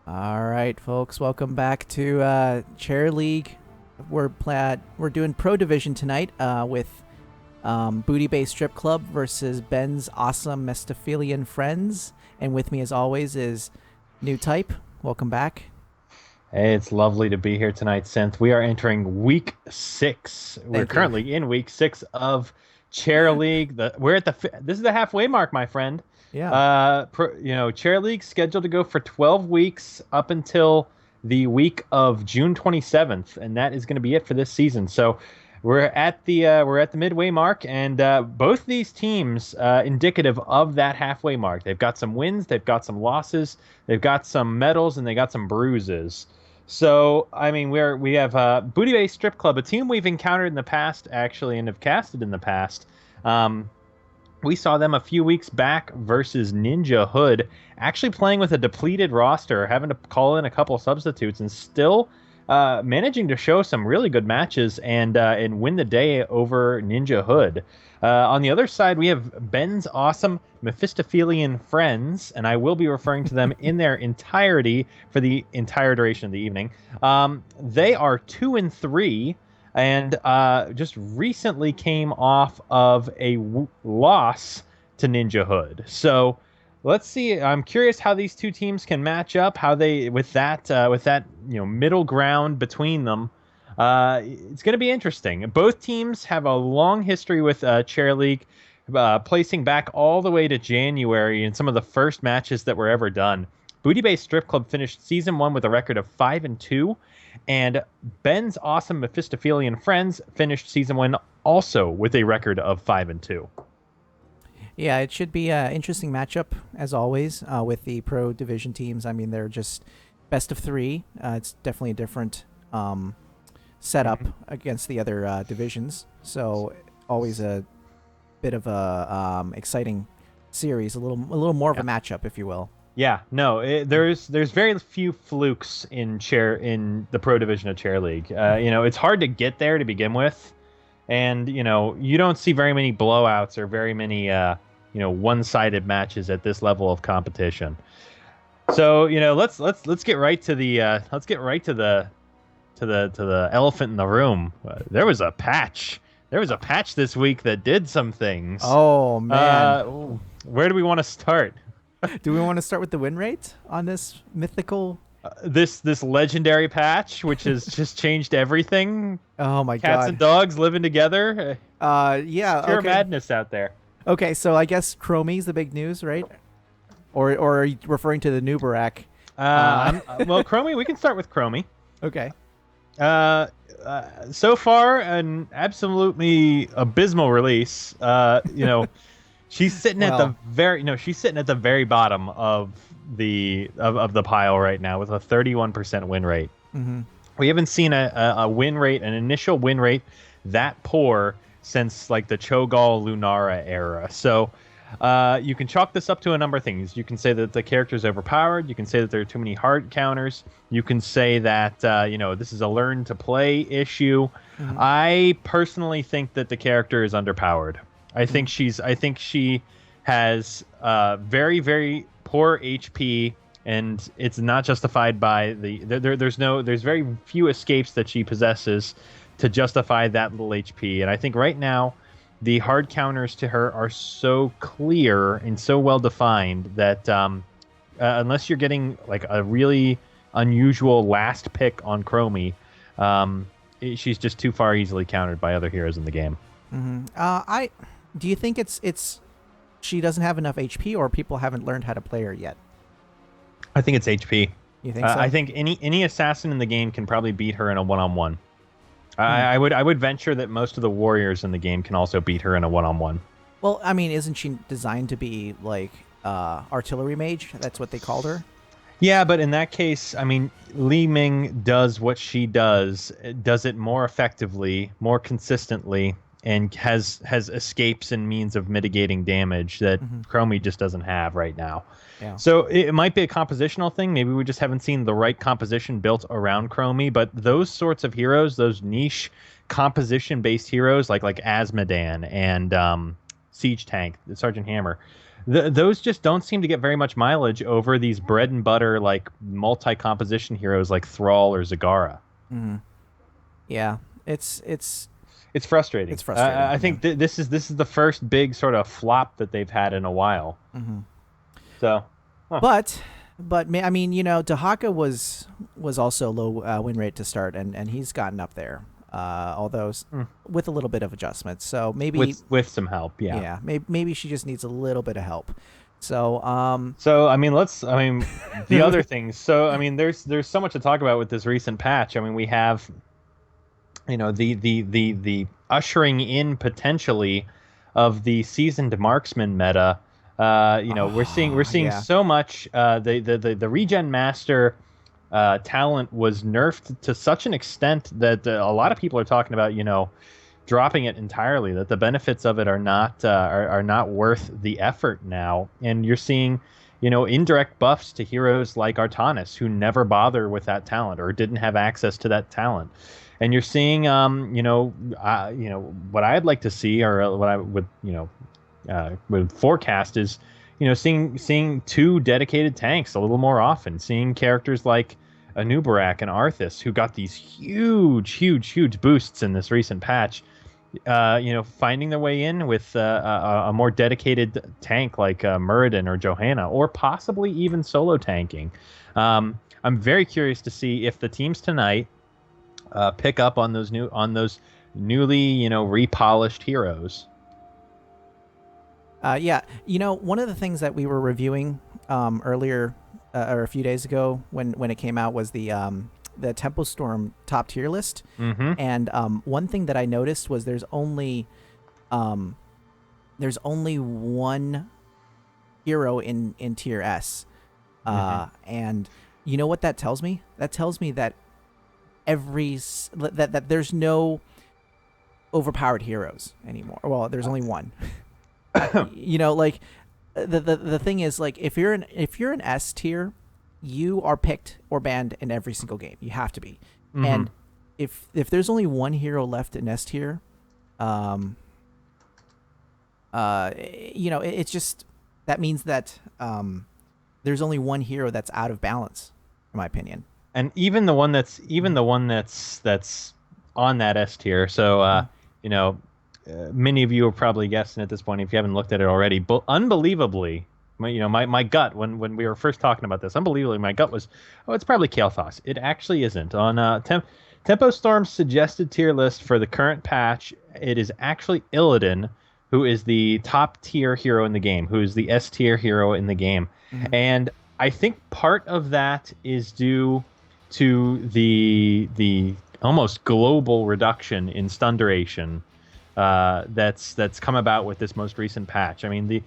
All right, folks, welcome back to Chair League. We're doing Pro Division tonight with Booty Bay Strip Club versus Ben's awesome Mephistophelean friends, and with me as always is New Type. Welcome back. Hey, it's lovely to be here tonight, Synth. We are entering week 6. We're Thank you. currently in week 6 of Chair League. We're at this is the halfway mark, my friend. Yeah. Chair League scheduled to go for 12 weeks up until the week of June 27th, and that is going to be it for this season. So we're at the midway mark, and both these teams indicative of that halfway mark. They've got some wins, they've got some losses, they've got some medals, and they got some bruises. So, I mean, we have Booty Bay Strip Club, a team we've encountered in the past, actually, and have casted in the past. We saw them a few weeks back versus Ninja Hood, actually playing with a depleted roster, having to call in a couple substitutes, and still managing to show some really good matches and win the day over Ninja Hood. On the other side, we have Ben's awesome Mephistophelean friends, and I will be referring to them in their entirety for the entire duration of the evening. They are 2-3, and just recently came off of a loss to Ninja Hood. So let's see. I'm curious how these two teams can match up. How they with that middle ground between them. It's going to be interesting. Both teams have a long history with Chair League, placing back all the way to January in some of the first matches that were ever done. Booty Bay Strip Club finished season 1 with a record of 5-2, and Ben's awesome Mephistophelean friends finished season 1 also with a record of 5-2. Yeah, it should be an interesting matchup as always with the Pro Division teams. I mean, they're just best of 3. It's definitely a different setup against the other divisions. So always a bit of a exciting series, a little more of a matchup, if you will. Yeah, no, there's very few flukes in the Pro Division of Chair League. It's hard to get there to begin with, and you don't see very many blowouts or very many one-sided matches at this level of competition. So let's get right to the elephant in the room. There was a patch. There was a patch this week that did some things. Oh man, where do we want to start? do we want to start with the win rate on this mythical? This legendary patch, which has just changed everything. Oh my Cats god. and dogs living together. Yeah. Pure Okay. madness out there. Okay, so I guess Chromie's the big news, right? Or are you referring to the Nubarak? Well, Chromie, we can start with Chromie. Okay. So far, an absolutely abysmal release. She's sitting at the very bottom of the pile right now with a 31% win rate. Mm-hmm. We haven't seen an initial win rate that poor since like the Cho'Gall Lunara era. So you can chalk this up to a number of things. You can say that the character's overpowered. You can say that there are too many hard counters. You can say that this is a learn to play issue. Mm-hmm. I personally think that the character is underpowered. I think she has very, very poor HP, and it's not justified by there's very few escapes that she possesses to justify that little HP. And I think right now the hard counters to her are so clear and so well defined that unless you're getting like a really unusual last pick on Chromie, she's just too far easily countered by other heroes in the game. Mm-hmm. Do you think it's she doesn't have enough HP, or people haven't learned how to play her yet? I think it's HP. You think so? I think any assassin in the game can probably beat her in a one-on-one. I would venture that most of the warriors in the game can also beat her in a one-on-one. Well, I mean, isn't she designed to be like artillery mage? That's what they called her. Yeah, but in that case, I mean, Li Ming does what she does it more effectively, more consistently, and has escapes and means of mitigating damage that Chromie just doesn't have right now. Yeah. So it might be a compositional thing. Maybe we just haven't seen the right composition built around Chromie. But those sorts of heroes, those niche composition-based heroes like Asmodan and Siege Tank, Sergeant Hammer, those just don't seem to get very much mileage over these bread and butter like multi-composition heroes like Thrall or Zagara. Hmm. Yeah, it's it's It's frustrating. it's frustrating. I Yeah. think this is the first big sort of flop that they've had in a while. Hmm. So, huh. But I mean, Dahaka was also low win rate to start, and he's gotten up there, although Hmm. with a little bit of adjustments. So maybe, With some help, yeah. yeah, maybe she just needs a little bit of help. So So I mean, the other things. So I mean, there's so much to talk about with this recent patch. I mean, we have the ushering in potentially of the seasoned marksman meta. We're seeing yeah. so much. The regen master talent was nerfed to such an extent that a lot of people are talking about dropping it entirely. That the benefits of it are not worth the effort now, and you're seeing indirect buffs to heroes like Artanis who never bother with that talent or didn't have access to that talent. And you're seeing, what I'd like to see, or what I would forecast is, seeing two dedicated tanks a little more often. Seeing characters like Anubarak and Arthas, who got these huge, huge, huge boosts in this recent patch. Finding their way in with a more dedicated tank like Muradin or Johanna, or possibly even solo tanking. I'm very curious to see if the teams tonight pick up on those newly repolished heroes. Yeah, one of the things that we were reviewing earlier or a few days ago when it came out was the Tempo Storm top tier list. Mm-hmm. And one thing that I noticed was um, there's only one hero in tier S, Mm-hmm. and you know what that tells me? That tells me that that there's no overpowered heroes anymore. Well, there's only one. Like the thing is, like, if you're an S tier, you are picked or banned in every single game. You have to be. Mm-hmm. And if there's only one hero left in S tier, um, it's just that means that there's only one hero that's out of balance, in my opinion. And even the one that's on that S tier. So Mhm. many of you are probably guessing at this point if you haven't looked at it already. But unbelievably, my gut when we were first talking about this, unbelievably, my gut was, oh, it's probably Kael'thas. It actually isn't. On Tempo Storm's suggested tier list for the current patch, it is actually Illidan, who is the top tier hero in the game, who is the S tier hero in the game, Mhm. and I think part of that is due to the almost global reduction in stun duration that's come about with this most recent patch. I mean, the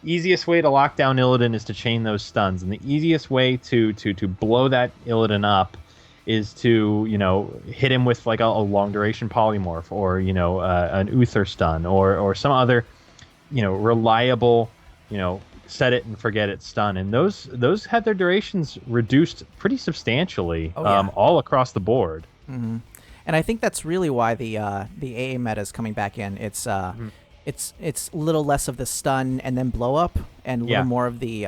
easiest way to lock down Illidan is to chain those stuns, and the easiest way to blow that Illidan up is to hit him with like a long duration polymorph, or an Uther stun, or some other reliable set it and forget it stun. And those had their durations reduced pretty substantially, Oh yeah. all across the board. Hmm. And I think that's really why the AA meta is coming back in. Mhm. It's a little less of the stun and then blow up, and a little Yeah. more of the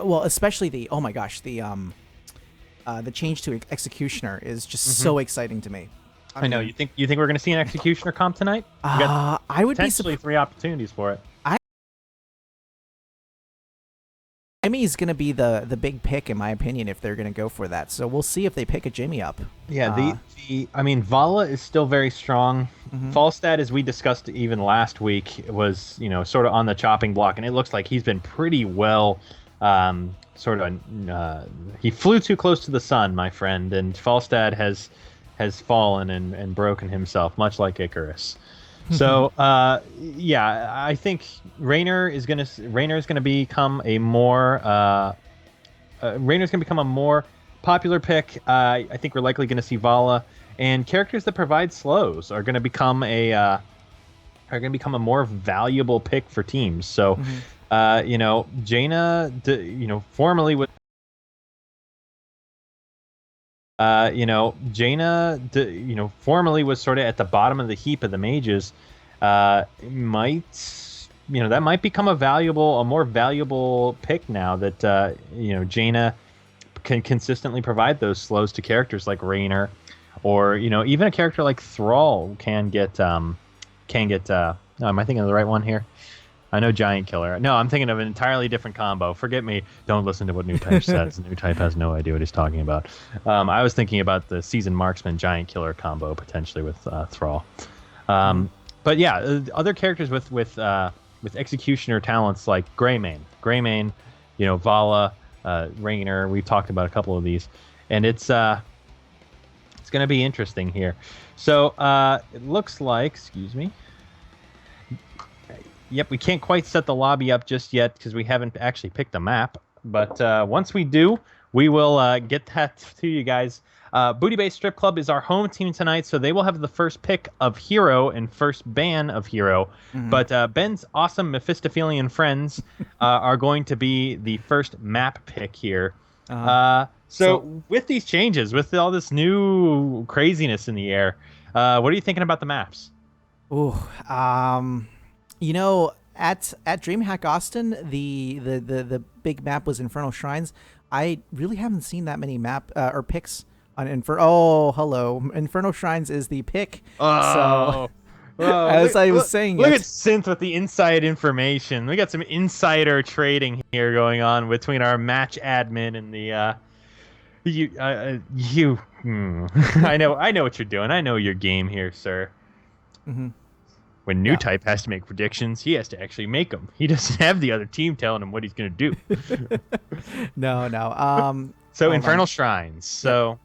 well, especially oh my gosh, the change to executioner is just Hmm. so exciting to me. I know. mean, You think we're going to see an executioner comp tonight? We got I would be potentially three opportunities for it. Jimmy is going to be the big pick, in my opinion, if they're going to go for that. So we'll see if they pick a Jimmy up. Yeah, Uh, the I mean, Vala is still very strong. mhm. Falstad, as we discussed even last week, was sort of on the chopping block, and it looks like he's been pretty well. Sort of, he flew too close to the sun, my friend, and Falstad has fallen and broken himself, much like Icarus. So, yeah, I think Raynor is gonna become a more Raynor's gonna become a more popular pick. I think we're likely gonna see Vala, and characters that provide slows are gonna become a more valuable pick for teams. So, Mhm. Jaina, formerly was. Jaina, formerly was sort of at the bottom of the heap of the mages. Might that might become a more valuable pick now that Jaina can consistently provide those slows to characters like Raynor, or even a character like Thrall can get. No, am I thinking of the right one here? I know Giant Killer. No, I'm thinking of an entirely different combo. Forget me. Don't listen to what New Type says. New Type has no idea what he's talking about. I was thinking about the Seasoned Marksman Giant Killer combo potentially with Thrall. But yeah, other characters with executioner talents like Greymane, Vala, Raynor. We've talked about a couple of these, and it's going to be interesting here. So it looks like, excuse me. Yep, we can't quite set the lobby up just yet because we haven't actually picked a map. But once we do, we will get that to you guys. Booty Bay Strip Club is our home team tonight, so they will have the first pick of Hero and first ban of Hero. Mm-hmm. But Ben's awesome Mephistophelean friends are going to be the first map pick here. So with these changes, with all this new craziness in the air, what are you thinking about the maps? Ooh, at DreamHack Austin, the big map was Infernal Shrines. I really haven't seen that many map or picks on hello. Infernal Shrines is the pick. So as I was saying, look at Synth with the inside information. We got some insider trading here going on between our match admin and the you. I know what you're doing. I know your game here, sir. Mm-hmm. When New Type has to make predictions, he has to actually make them. He doesn't have the other team telling him what he's going to do. No. So Infernal Shrines. So,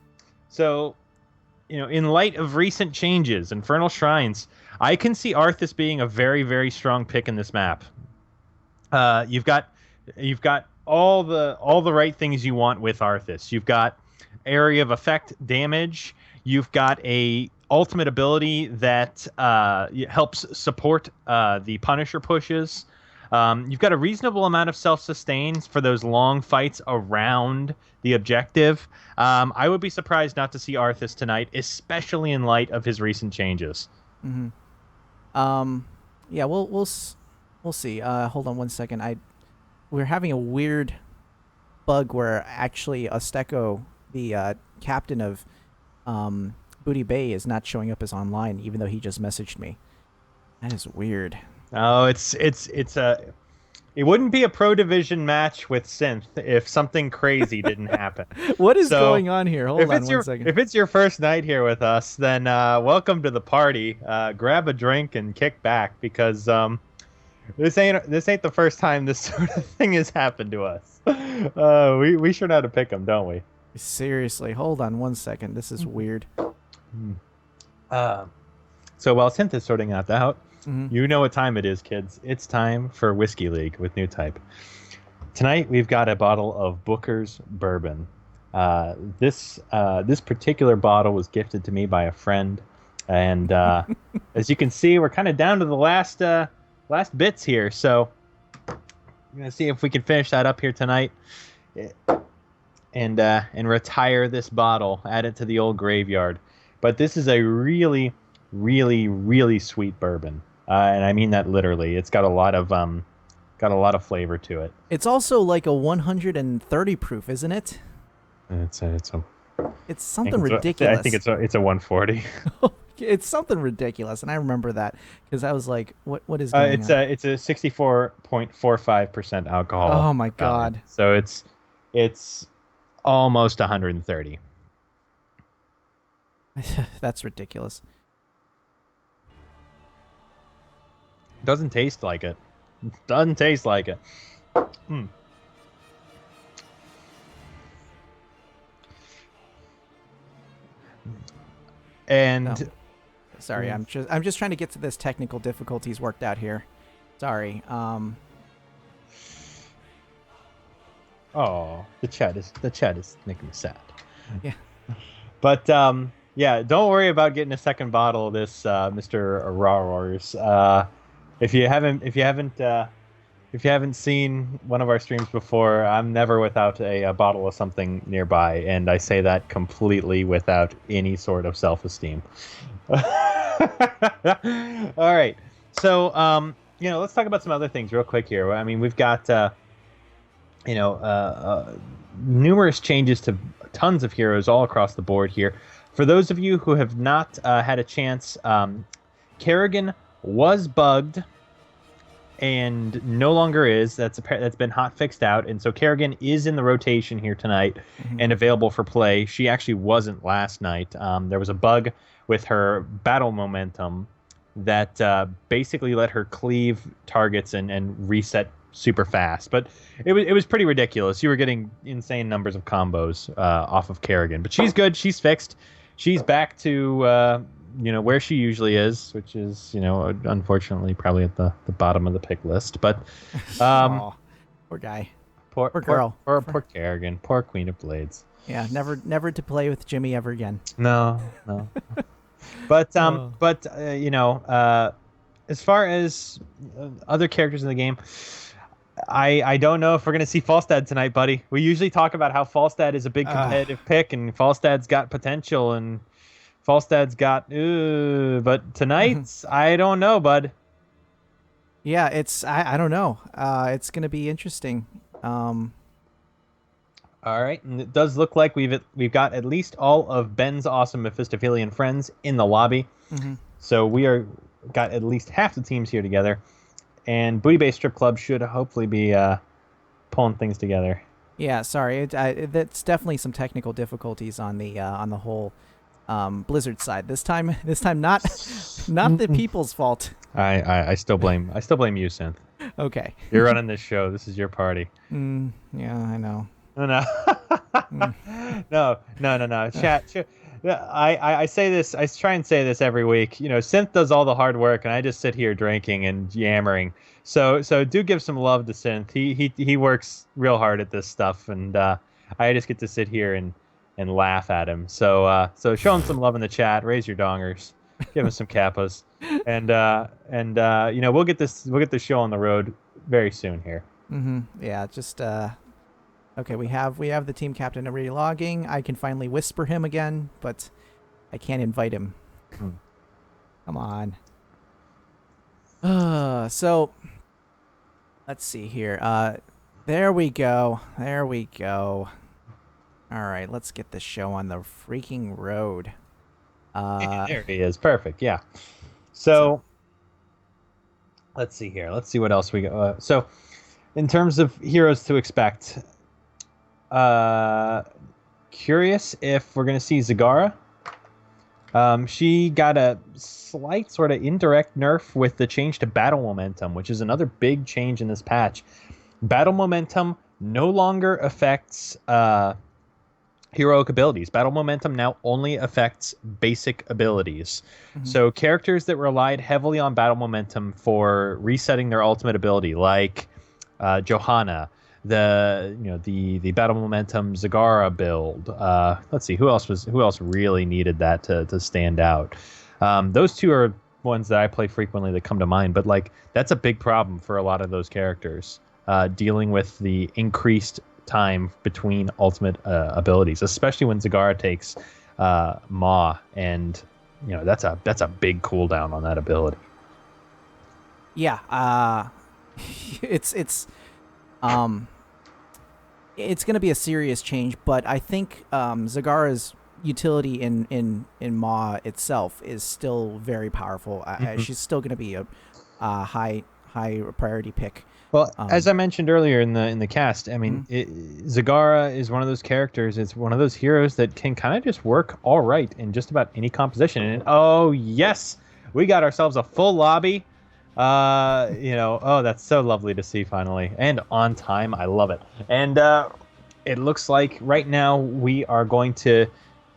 in light of recent changes, Infernal Shrines, I can see Arthas being a very, very strong pick in this map. You've got all the right things you want with Arthas. You've got area of effect damage. You've got a ultimate ability that helps support the Punisher pushes. You've got a reasonable amount of self-sustains for those long fights around the objective. I would be surprised not to see Arthas tonight, especially in light of his recent changes. Mm-hmm. Yeah, we'll see. Hold on one second. We're having a weird bug where actually Azteco, the captain of Booty Bay, is not showing up as online, even though he just messaged me. That is weird. Oh, it wouldn't be a Pro Division match with Synth if something crazy didn't happen. What is going on here? Hold on one second. If it's your first night here with us, then welcome to the party. Grab a drink and kick back because this ain't the first time this sort of thing has happened to us. We sure know how to pick them, don't we? Seriously, hold on one second. This is weird. So while Synth is sorting that out, you know what time it is, kids. It's time for Whiskey League with New Type. Tonight we've got a bottle of Booker's Bourbon. This particular bottle was gifted to me by a friend, and as you can see, we're kind of down to the last bits here. So I'm gonna see if we can finish that up here tonight. And retire this bottle, add it to the old graveyard. But this is a really, really, really sweet bourbon, and I mean that literally. It's got a lot of flavor to it. It's also like a 130 proof, isn't it? It's something ridiculous. I think it's a 140. It's something ridiculous, and I remember that because I was like, "What is going on?" It's a 64.45% alcohol. Oh my god! So it's almost 130. That's ridiculous. Doesn't taste like it. Doesn't taste like it. And no. Sorry, I'm just trying to get to this technical difficulties worked out here. Sorry. Oh, the chat is making me sad. Yeah. But yeah, don't worry about getting a second bottle of this, Mr. Rawars. If you haven't seen one of our streams before, I'm never without a bottle of something nearby, and I say that completely without any sort of self-esteem. All right. So let's talk about some other things real quick here. I mean, we've got numerous changes to tons of heroes all across the board here. For those of you who have not had a chance, Kerrigan was bugged and no longer is. That's been hot fixed out, and so Kerrigan is in the rotation here tonight and available for play. She actually wasn't last night. There was a bug with her battle momentum that basically let her cleave targets and reset super fast. But it was pretty ridiculous. You were getting insane numbers of combos off of Kerrigan. But she's good. She's fixed. She's back to where she usually is, which is unfortunately probably at the bottom of the pick list. But poor guy, poor girl, poor Kerrigan, poor Queen of Blades. Yeah, never to play with Jimmy ever again. No. But as far as other characters in the game, I don't know if we're gonna see Falstad tonight, buddy. We usually talk about how Falstad is a big competitive pick, and Falstad's got potential, and Falstad's got but tonight I don't know, bud. Yeah, I don't know. It's gonna be interesting. All right, and it does look like we've got at least all of Ben's awesome Mephistophelean friends in the lobby. So we got at least half the teams here together, and Booty Bay Strip Club should hopefully be pulling things together. Yeah, sorry, that's definitely some technical difficulties on the whole Blizzard side. This time not the people's fault. I still blame you, Synth. Okay, you're running this show. This is your party. Yeah, I know. No. No. Chat. I say this. I try and say this every week. Synth does all the hard work, and I just sit here drinking and yammering. So do give some love to Synth. He works real hard at this stuff, and I just get to sit here and laugh at him. So show him some love in the chat. Raise your dongers. Give him some kappas, and we'll get this show on the road very soon here. Yeah, just okay, we have the team captain already logging. I can finally whisper him again, but I can't invite him. Come on. So let's see here. There we go. All right, let's get this show on the freaking road. There he is. Perfect. Yeah. So let's see here. Let's see what else we got. So in terms of heroes to expect, curious if we're going to see Zagara. She got a slight sort of indirect nerf with the change to battle momentum, which is another big change in this patch. Battle momentum no longer affects heroic abilities. Battle momentum now only affects basic abilities. So characters that relied heavily on battle momentum for resetting their ultimate ability, like Johanna, the battle momentum Zagara build. Let's see, who else really needed that to stand out. Those two are ones that I play frequently that come to mind, but that's a big problem for a lot of those characters, dealing with the increased time between ultimate abilities, especially when Zagara takes Maw, and that's a big cooldown on that ability. Yeah, it's going to be a serious change, but I think Zagara's utility in Maw itself is still very powerful. She's still going to be a high priority pick. Well, as I mentioned earlier in the cast, I mean, Zagara is one of those characters. It's one of those heroes that can kind of just work all right in just about any composition. And oh yes, we got ourselves a full lobby. That's so lovely to see finally, and on time. I love it. And it looks like right now we are going to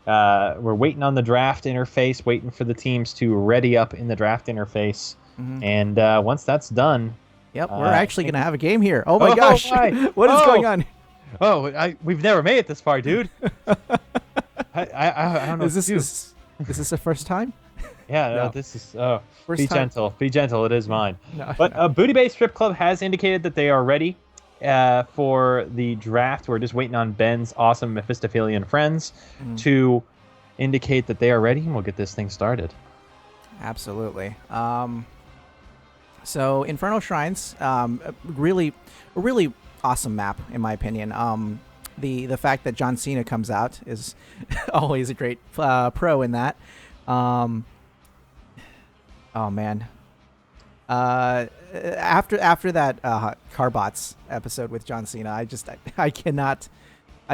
we're waiting on the draft interface, waiting for the teams to ready up in the draft interface. And once that's done, yep, we're actually going to have a game here. Oh my gosh. What is going on? We've never made it this far, dude. I don't know. Is this the first time? Yeah, no, this is. First be time. gentle. Be gentle. It is mine. No, but Booty Bay Strip Club has indicated that they are ready for the draft. We're just waiting on Ben's awesome Mephistophelean friends to indicate that they are ready, and we'll get this thing started. Absolutely. So Infernal Shrines, a really awesome map in my opinion. The fact that John Cena comes out is always a great pro in that. Um, oh man. After that Carbots episode with John Cena, I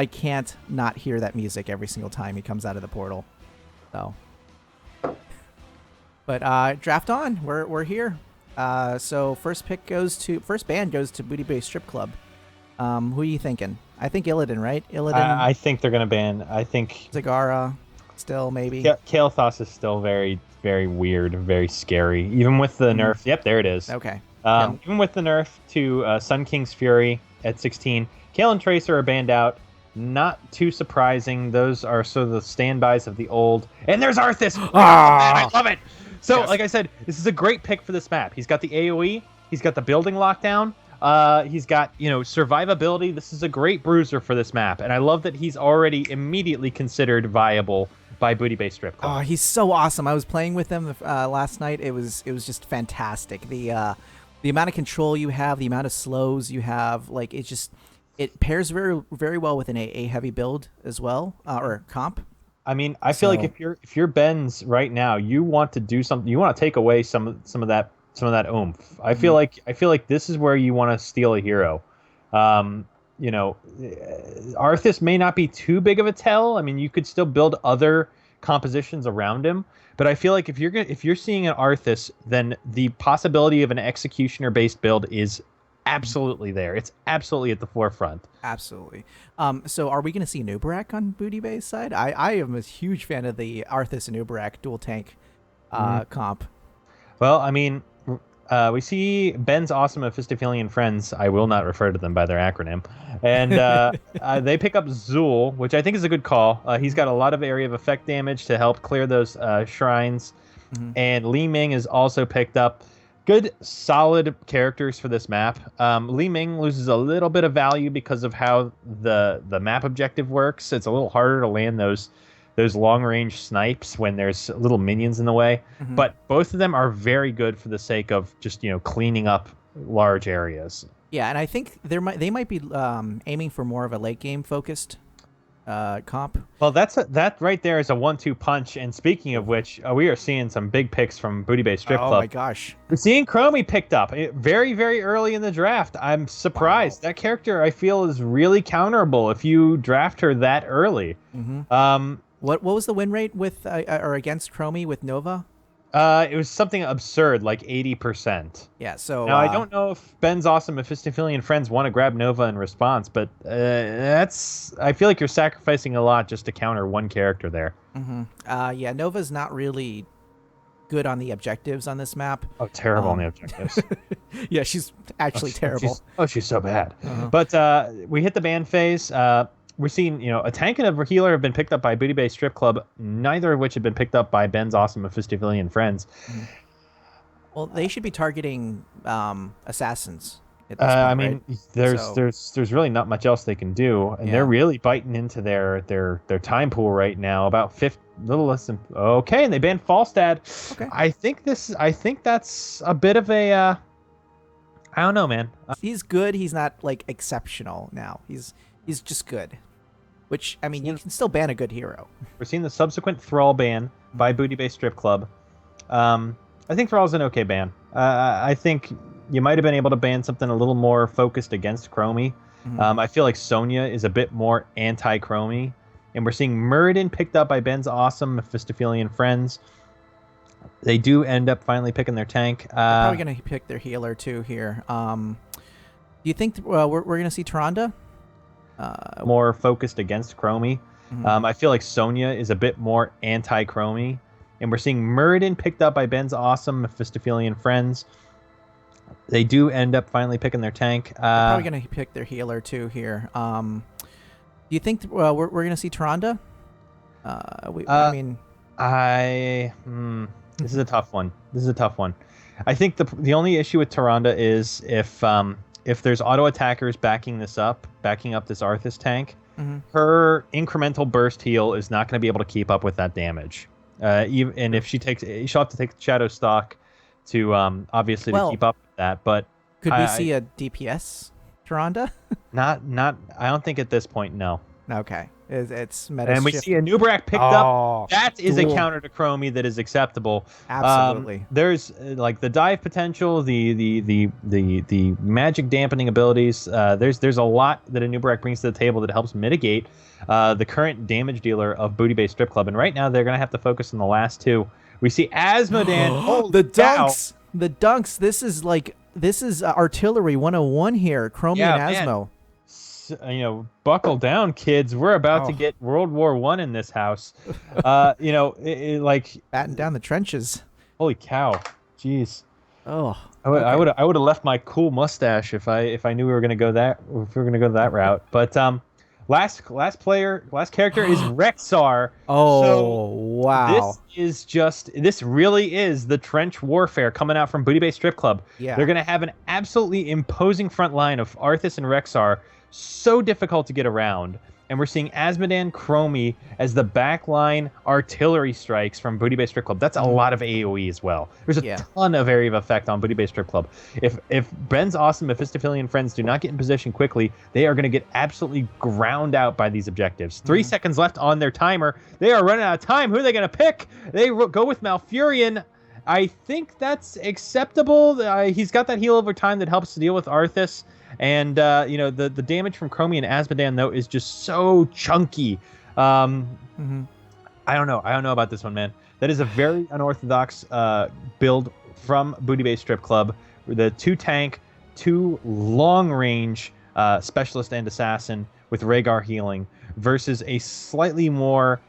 can't not hear that music every single time he comes out of the portal. So, but draft on. We're here. So first band goes to Booty Bay Strip Club. Who are you thinking? I think Illidan, right? Illidan. I think they're gonna ban. I think Zagara, still maybe. Kael'thas is still very, very weird, very scary. Even with the nerf. Yep, there it is. Okay. Even with the nerf to Sun King's Fury at 16, Kael and Tracer are banned out. Not too surprising. Those are sort of the standbys of the old. And there's Arthas. I love it. So, like I said, this is a great pick for this map. He's got the AoE. He's got the building lockdown. He's got, survivability. This is a great bruiser for this map. And I love that he's already immediately considered viable by Booty Bay Strip Club. Oh, he's so awesome. I was playing with him last night. It was just fantastic. The amount of control you have, the amount of slows you have, like it pairs very, very well with an AA heavy build as well, or comp. I mean, I feel like if you're Benz right now, you want to do something. You want to take away some of that oomph. I feel like this is where you want to steal a hero. Arthas may not be too big of a tell. I mean, you could still build other compositions around him, but I feel like if you're seeing an Arthas, then the possibility of an executioner based build is absolutely there. It's absolutely at the forefront. Absolutely. So are we going to see Nubarak on Booty Bay's side? I am a huge fan of the Arthas and Nubarak dual tank comp. Well, I mean, we see Ben's awesome Mephistophelean friends. I will not refer to them by their acronym. And they pick up Zul, which I think is a good call. He's got a lot of area of effect damage to help clear those shrines. Mm-hmm. And Li Ming is also picked up. Good, solid characters for this map. Li Ming loses a little bit of value because of how the map objective works. It's a little harder to land those long-range snipes when there's little minions in the way. Mm-hmm. But both of them are very good for the sake of just, cleaning up large areas. Yeah, and I think they might be aiming for more of a late-game focused comp. Well, that right there is a 1-2 punch. And speaking of which, we are seeing some big picks from Booty Bay Strip Club. Oh my gosh. We're seeing Chromie picked up very, very early in the draft. I'm surprised. Wow. That character, I feel, is really counterable if you draft her that early. Mm-hmm. What was the win rate with or against Chromie with Nova? It was something absurd, like 80%. Yeah, so... Now, I don't know if Ben's awesome Mephistophelean friends want to grab Nova in response, but I feel like you're sacrificing a lot just to counter one character there. Mm-hmm. Yeah, Nova's not really good on the objectives on this map. Oh, terrible on the objectives. Yeah, she's actually terrible. She's so bad. Uh-huh. But we hit the ban phase. We're seeing, a tank and a healer have been picked up by Booty Bay Strip Club, neither of which have been picked up by Ben's awesome Mephistophelean friends. Well, they should be targeting assassins. At this point, right? There's really not much else they can do, and they're really biting into their time pool right now. About little less than and they banned Falstad. Okay, I think that's a bit of a I don't know, man. He's good. He's not like exceptional now. He's just good. Which, I mean, you can still ban a good hero. We're seeing the subsequent Thrall ban by Booty Bay Strip Club. I think Thrall's an okay ban. I think you might have been able to ban something a little more focused against Chromie. Mm-hmm. I feel like Sonya is a bit more anti-Chromie. And we're seeing Muradin picked up by Ben's awesome Mephistophelean friends. They do end up finally picking their tank. They're probably going to pick their healer, too, here. Do you think we're going to see Tyrande? More focused against Chromie. Mm-hmm. I feel like Sonya is a bit more anti-Chromie. And we're seeing Muradin picked up by Ben's awesome Mephistophelean friends. They do end up finally picking their tank. They're probably going to pick their healer, too, here. Do you think we're going to see Tyrande? This is a tough one. I think the only issue with Tyrande is if there's auto attackers backing up this Arthas tank, mm-hmm. her incremental burst heal is not going to be able to keep up with that damage. If she'll have to take Shadow Stalk obviously to Well, keep up with that. But could we I see a DPS Tyrande? not I don't think at this point, no. Okay, it's meta And we shift. see a Nubrak picked up. Oh, That is a dual. counter to Chromie that is acceptable. Absolutely. There's like the dive potential, the magic dampening abilities. There's a lot that a Nubrak brings to the table that helps mitigate the current damage dealer of Booty Bay Strip Club. And right now they're gonna have to focus on the last two. We see Asmodan. Holy The cow. dunks. The dunks. This is artillery 101 here. Chromie Yeah, and man. Asmo. Buckle down, kids. We're about to Oh, get World War One in this house. Like, batten down the trenches. holy cow, jeez. Oh, I okay. would have left my cool mustache if I knew we were gonna go that route. But last character is Rexar. So Oh, wow. this really is the trench warfare coming out from Booty Bay Strip Club. Yeah. They're gonna have an absolutely imposing front line of Arthas and Rexar, so difficult to get around. And we're seeing Asmodan Chromie as the backline artillery strikes from Booty Bay Strip Club. That's a lot of AoE as well. There's a ton of area of effect on Booty Bay Strip Club. If Ben's awesome Mephistophelean friends do not get in position quickly, they are going to get absolutely ground out by these objectives. 3 seconds left on their timer. They are running out of time. Who are they going to pick? They go with Malfurion. I think that's acceptable. He's got that heal over time that helps to deal with Arthas. And the damage from Chromie and Asmodan though is just so chunky. I don't know about this one, man. That is a very unorthodox build from Booty Bay Strip Club. The 2 tank, 2 long range specialist and assassin with Rhaegar healing versus a slightly more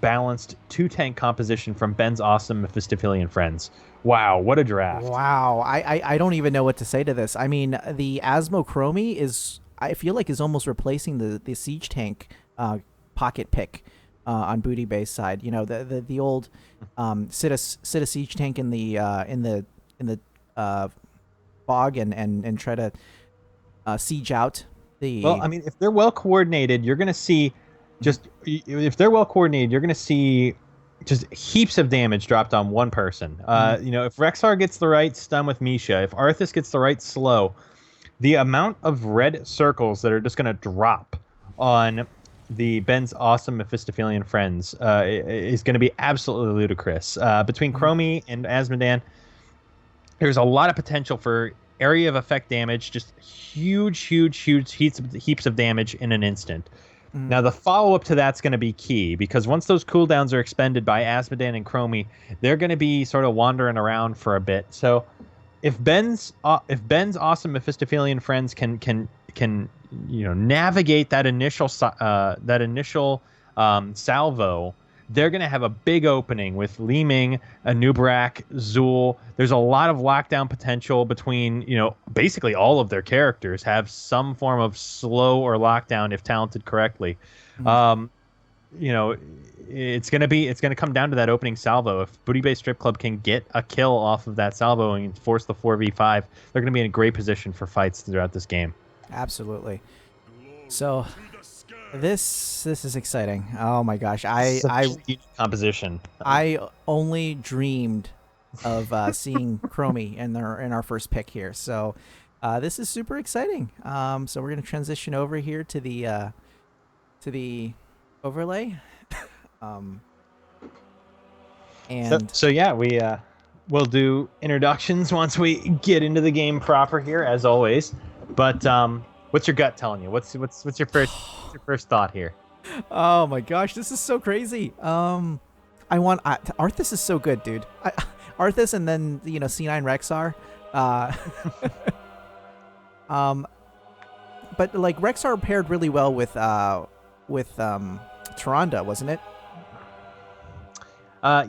balanced 2 tank composition from Ben's awesome Mephistophelean friends. Wow, what a draft. Wow. I don't even know what to say to this. I mean, the Asmo Chromie I feel like is almost replacing the siege tank pocket pick on Booty Bay's side. You know, the old sit a siege tank in the bog and try to siege out the. Well, I mean, if they're well coordinated, you're going to see just heaps of damage dropped on one person. If Rexar gets the right stun with Misha, if Arthas gets the right slow, the amount of red circles that are just going to drop on the Ben's awesome Mephistophelean friends is going to be absolutely ludicrous. Between Chromie and Asmodan, there's a lot of potential for area of effect damage, just huge heaps of damage in an instant. Now, the follow-up to that's going to be key, because once those cooldowns are expended by Asmodan and Chromie, they're going to be sort of wandering around for a bit. So if Ben's awesome Mephistophelean friends can navigate that initial salvo, they're going to have a big opening with Li Ming, Anubrak, Zul. There's a lot of lockdown potential between, basically all of their characters have some form of slow or lockdown if talented correctly. It's going to come down to that opening salvo. If Booty Bay Strip Club can get a kill off of that salvo and force the 4v5, they're going to be in a great position for fights throughout this game. Absolutely. So this is exciting. Oh my gosh. Composition. I only dreamed of seeing Chromie in our first pick here. So this is super exciting. So we're gonna transition over here to the overlay. We'll do introductions once we get into the game proper here, as always. But what's your gut telling you? What's your first thought here? Oh my gosh, this is so crazy. Arthas is so good, dude. Arthas and then C9 Rexar. But like Rexar paired really well with Tyrande, wasn't it?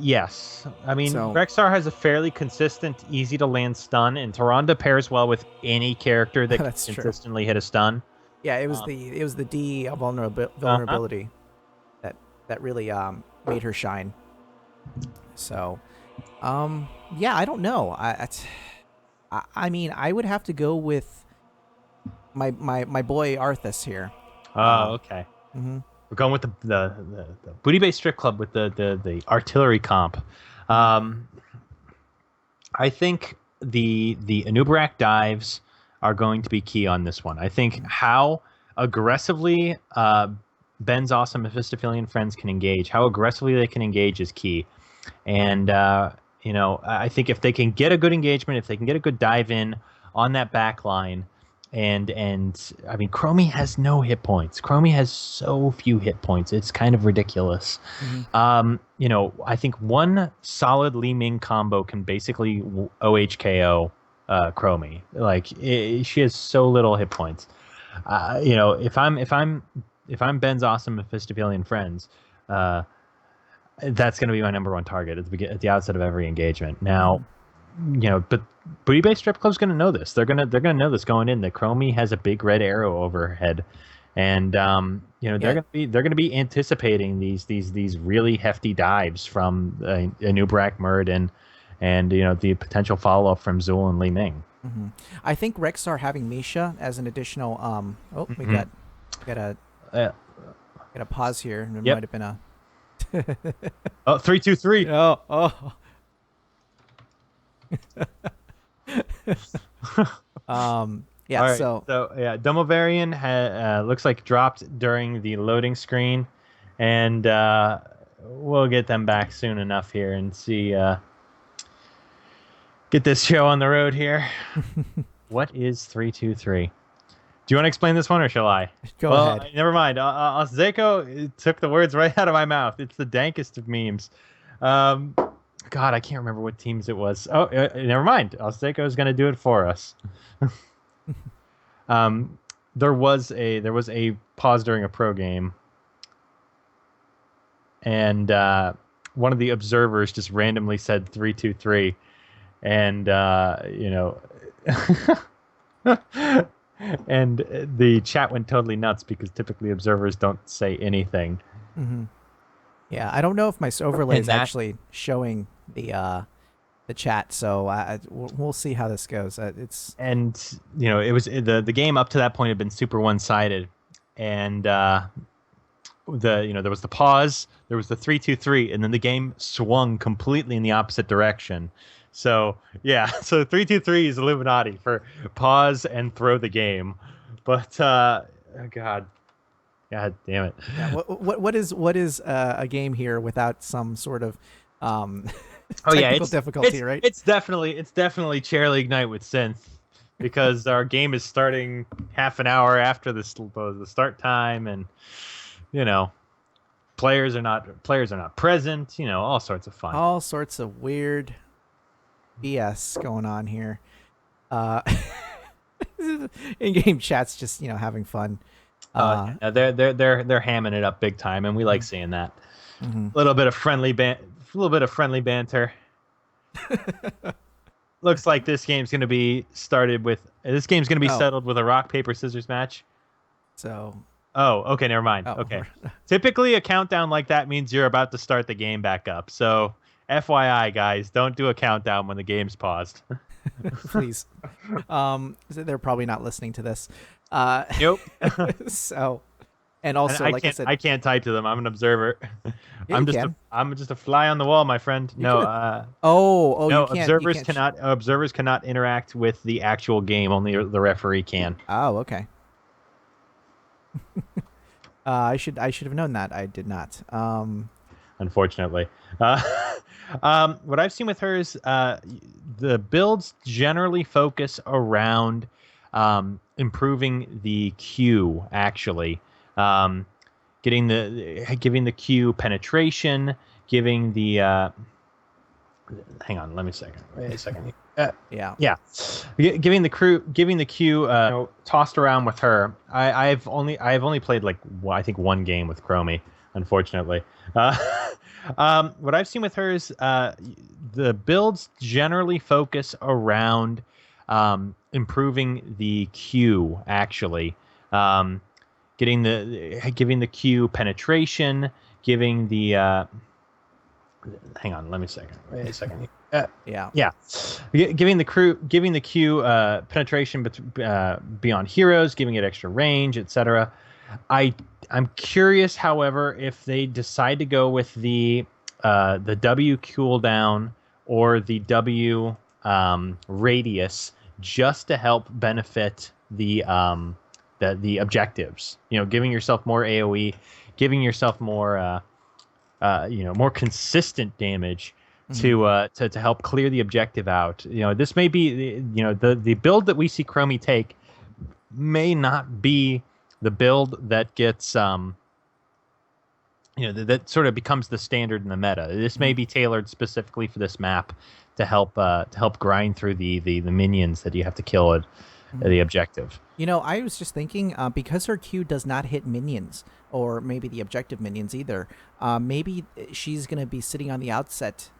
Yes. I mean, Rexar has a fairly consistent, easy to land stun, and Tyrande pairs well with any character that can consistently hit a stun. Yeah, it was the D vulnerability that really made her shine. So, yeah, I don't know. I mean, I would have to go with my boy Arthas here. Oh, okay. Mm-hmm. We're going with the Booty Bay Strip Club with the artillery comp. I think the Anubarak dives are going to be key on this one. I think how aggressively Ben's awesome Mephistophelean friends can engage, how aggressively they can engage is key. And I think if they can get a good engagement, if they can get a good dive in on that back line, and I mean, Chromie has no hit points. Chromie has so few hit points. It's kind of ridiculous. Mm-hmm. I think one solid Li Ming combo can basically OHKO Chromie. Like she has so little hit points. If I'm Ben's awesome Mephistophelian friends, that's going to be my number one target at the outset of every engagement. Now, but Booty Bay Strip Club's going to know this. They're gonna know this going in, that Chromie has a big red arrow over her head, and they're gonna be anticipating these really hefty dives from Nubrak Murd and the potential follow up from Zul and Li Ming. Mm-hmm. I think Rexar having Misha as an additional. We got a pause here. There Yep. might have been a. Oh, 3-2-3. Oh. Yeah. All right, So yeah, Domovarian looks like dropped during the loading screen, and we'll get them back soon enough here and see get this show on the road here. What is 3-2-3? Do you want to explain this one, or shall I? Go ahead. Never mind. Zeko took the words right out of my mouth. It's the dankest of memes. God, I can't remember what teams it was. Oh, never mind. Zeko is going to do it for us. There was a pause during a pro game, and one of the observers just randomly said 3-2-3, and and the chat went totally nuts because typically observers don't say anything. Mm-hmm. Yeah, I don't know if my overlay is actually showing the chat, so we'll see how this goes. It was the game up to that point had been super one-sided, and there was the pause, there was the 3-2-3, and then the game swung completely in the opposite direction. So yeah, so 3-2-3 is Illuminati for pause and throw the game, but God damn it! Yeah, what is a game here without some sort of technical difficulty, right? It's definitely Chair League Night with Synth, because our game is starting half an hour after the start time, and players are not present. All sorts of fun, all sorts of weird BS going on here. In-game chat's just having fun. They're hamming it up big time, and we like seeing that. Mm-hmm. A little bit of friendly banter. Looks like this game's going to be settled with a rock paper scissors match. So. Oh, okay, never mind. Oh. Okay. Typically, a countdown like that means you're about to start the game back up. So, FYI, guys, don't do a countdown when the game's paused. Please. They're probably not listening to this. Nope. So, and also, I said, I can't type to them. I'm an observer. Yeah, I'm just a fly on the wall, my friend. No. No. Observers cannot interact with the actual game. Only the referee can. Oh, okay. I should have known that. I did not. Unfortunately. What I've seen with her is the builds generally focus around improving the Q, actually. Giving the Q penetration, giving the hang on, let me wait a second. Yeah. Giving the Q tossed around with her. I've only played I think one game with Chromie, unfortunately. What I've seen with her is the builds generally focus around improving the Q, actually. Giving the Q penetration, giving the hang on, let me wait a second. Yeah. Giving the Q penetration beyond heroes, giving it extra range, etc. I'm curious, however, if they decide to go with the W cooldown or the W radius just to help benefit the objectives. Giving yourself more AOE, giving yourself more more consistent damage Mhm. to help clear the objective out. This may be the build that we see Chromie take may not be the build that gets that sort of becomes the standard in the meta. This may Mhm. be tailored specifically for this map to help grind through the minions that you have to kill at Mhm. the objective. I was just thinking, because her Q does not hit minions, or maybe the objective minions either, maybe she's going to be sitting on the outset,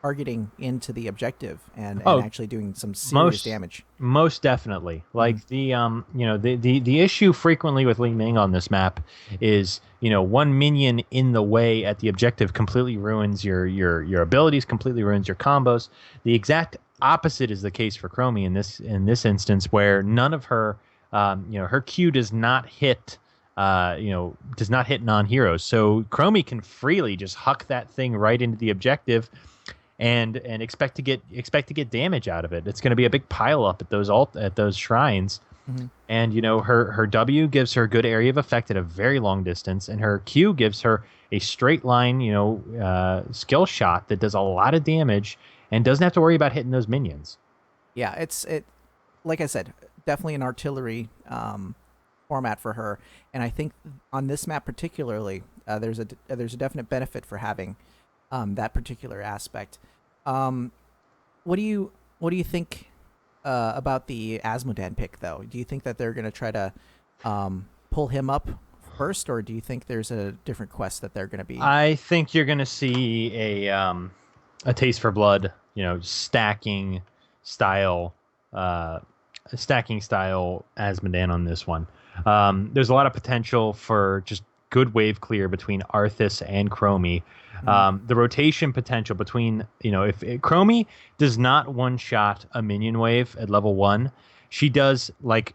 targeting into the objective and Oh, actually doing some serious most damage. most definitely. Hmm. Like the issue frequently with Li Ming on this map is one minion in the way at the objective completely ruins your abilities, completely ruins your combos. The exact opposite is the case for Chromie in this instance, where none of her her Q does not hit non-heroes. So Chromie can freely just huck that thing right into the objective and expect to get damage out of it. It's going to be a big pile up at those shrines. Hmm. And her W gives her a good area of effect at a very long distance, and her Q gives her a straight line skill shot that does a lot of damage and doesn't have to worry about hitting those minions. Yeah, it. Like I said, definitely an artillery, format for her, and I think on this map particularly, there's a definite benefit for having, that particular aspect. Um, what do you think, about the Asmodan pick, though? Do you think that they're going to try to, pull him up first, or do you think there's a different quest that they're going to be? I think you're going to see a taste for blood, style, uh, stacking style Asmodan on this one. There's a lot of potential for just good wave clear between Arthas and Chromie. Mhm. The rotation potential between, if Chromie does not one shot a minion wave at level 1, she does like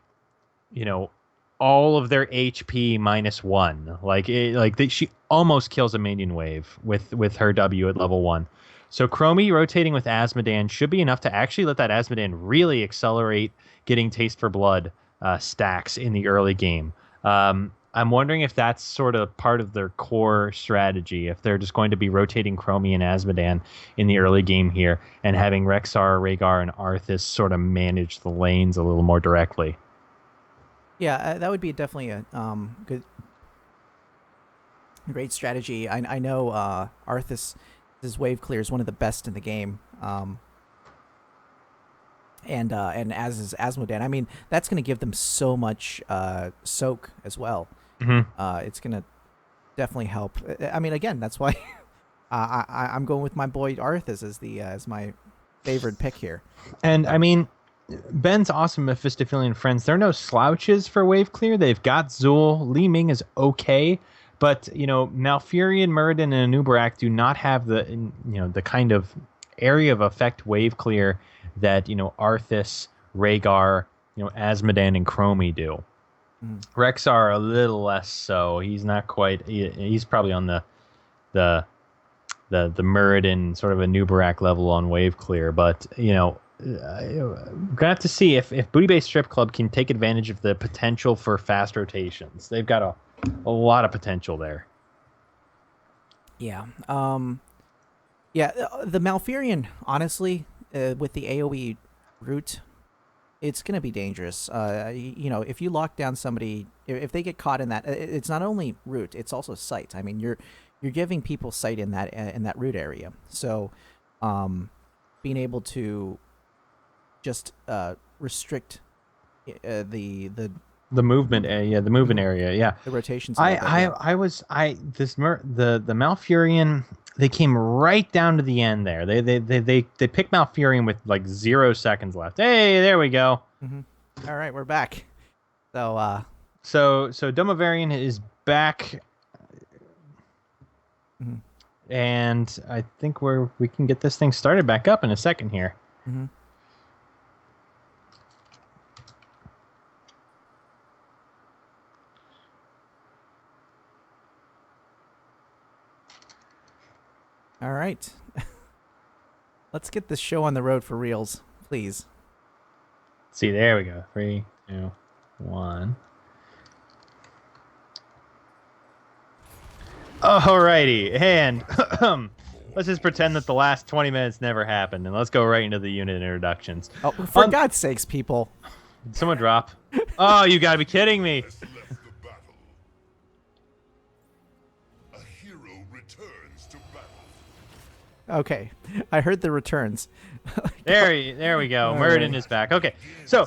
you know all of their HP -1. She almost kills a minion wave with her W at level 1. So Chromie rotating with Asmodan should be enough to actually let that Asmodan really accelerate getting Taste for Blood stacks in the early game. I'm wondering if that's sort of part of their core strategy, if they're just going to be rotating Chromie and Asmodan in the early game here and having Rexar, Rhaegar, and Arthas sort of manage the lanes a little more directly. Yeah, that would be definitely a, great strategy. I know, Arthas, his wave clear is one of the best in the game. And as is Asmodan. I mean, that's going to give them so much, soak as well. Hmm. It's going to definitely help. I mean, again, that's why, I'm going with my boy Arthas as my favorite pick here. And I So mean, Ben's awesome Mephistophelean friends. They're no slouches for wave clear. They've got Zool. Li Ming is okay, but Malfurion, Muradin, and Anubarak do not have the kind of area of effect wave clear that Arthas, Rhaegar, Asmodan, and Chromie do. mhm. Rexar a little less so. He's not quite. He's probably on the the Muradin sort of a Nubarak level on wave clear, but we're gonna have to see if Booty Bay Strip Club can take advantage of the potential for fast rotations. They've got a lot of potential there. Yeah. Yeah. The Malfurion, honestly, with the AOE route, it's going to be dangerous. If you lock down somebody, if they get caught in that, it's not only root, it's also sight. I mean, you're giving people sight in that root area. So, um, being able to just, restrict, The movement area, the movement mhm, area, yeah. the rotations a I little bit. Yeah. I I was I this mer the Malfurion. They came right down to the end there. They picked Malfurion with like 0 seconds left. Hey, there we go. Hmm. All right, we're back. So, So Domavarian is back, mhm, and I think we can get this thing started back up in a second here. mhm. All right. Let's get this show on the road for reals, please. See, there we go. 3, 2, 1. Alrighty, and let's just pretend that the last 20 minutes never happened, and let's go right into the unit introductions. Oh, for God's sakes, people. Did someone drop? Oh, you gotta be kidding me. A hero returns to battle. Okay, I heard the returns. There we go. Murden is back. Okay, so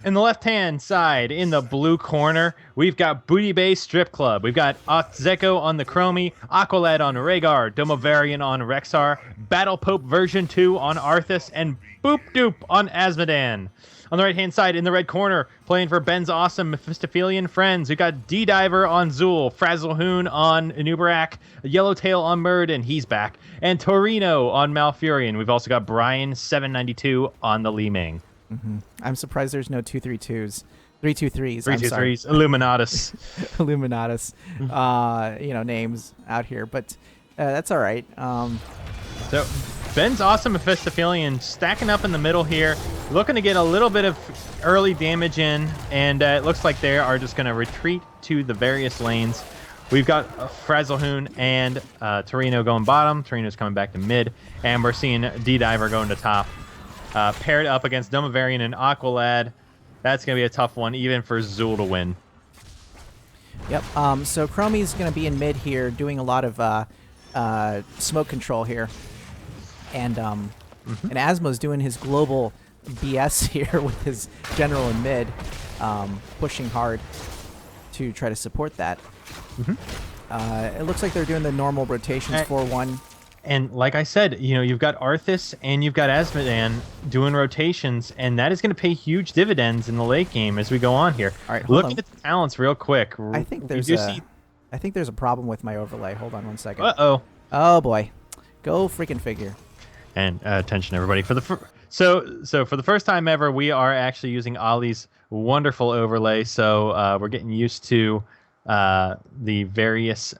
in the left-hand side, in the blue corner, we've got Booty Bay Strip Club. We've got Zeko on the Chromie, Aqualad on Rhaegar, Domavarian on Rexar, Battle Pope version 2 on Arthas, and Boop Doop on Azmodan. On the right-hand side, in the red corner, playing for Ben's awesome Mephistophelean friends, we got D-Diver on Zool, Frazzlehoon on Anubarak, Yellowtail on Murden, he's back, and Torino on Malfurion. We've also got Brian792 on the Li Ming. Mm-hmm. I'm surprised there's no 232s. 323s. 323s. Illuminatus. Illuminatus. Names out here, but that's all right. So Ben's awesome Mephistophelean stacking up in the middle here, looking to get a little bit of early damage in, and it looks like they are just going to retreat to the various lanes. We've got Frazzlehoon and Torino going bottom. Torino's coming back to mid, and we're seeing D-Diver going to top. Paired up against Domavarian and Aqualad. That's going to be a tough one, even for Zool to win. Yep. So Chromie's going to be in mid here, doing a lot of smoke control here. And and Asmo's doing his global BS here with his general in mid, pushing hard to try to support that. It looks like they're doing the normal rotations 4-1. And like I said, you've got Arthas and you've got Azmodan doing rotations, and that is going to pay huge dividends in the late game as we go on here. All right, look at the talents real quick. I think there's a problem with my overlay. Hold on one second. Uh-oh. Oh boy, go freaking figure. And attention, everybody. For the for the first time ever, we are actually using Ollie's wonderful overlay. So we're getting used to the various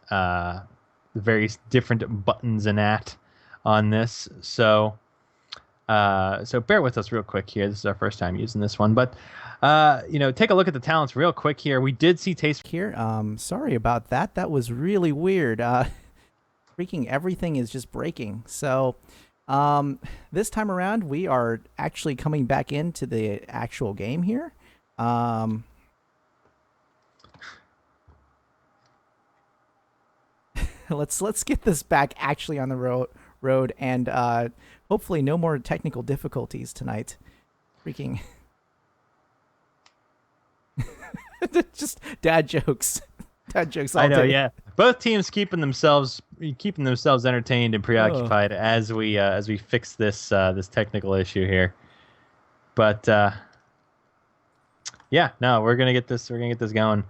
different buttons and on this. So bear with us real quick here. This is our first time using this one, but take a look at the talents real quick here. We did see Taste here. Sorry about that. That was really weird. Freaking everything is just breaking. So this time around, we are actually coming back into the actual game here. Let's get this back actually on the road, and hopefully no more technical difficulties tonight. Freaking just dad jokes. Dad jokes all I know, day. yeah. Both teams keeping themselves entertained and preoccupied as we fix this technical issue here. But yeah, no, we're gonna get this going.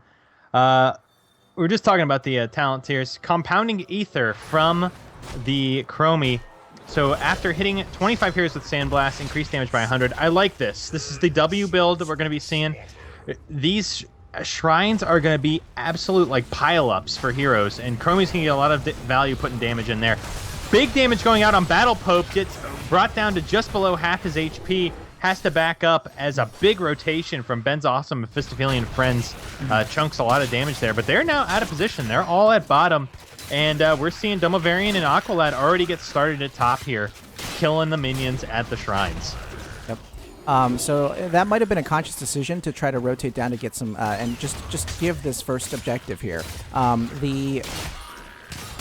We're just talking about the talent tiers. Compounding Ether from the Chromie. So after hitting 25 heroes with Sandblast, increased damage by 100. I like this. This is the W build that we're going to be seeing. These shrines are going to be absolute pile-ups for heroes, and Chromie's going to get a lot of value putting damage in there. Big damage going out on Battle Pope. Gets brought down to just below half his HP. Has to back up as a big rotation from Ben's awesome Mephistophelean friends. Chunks a lot of damage there, but they're now out of position. They're all at bottom, and we're seeing Domavarian and Aqualad already get started at top here, killing the minions at the shrines. Yep. So that might have been a conscious decision to try to rotate down to get some, and just give this first objective here.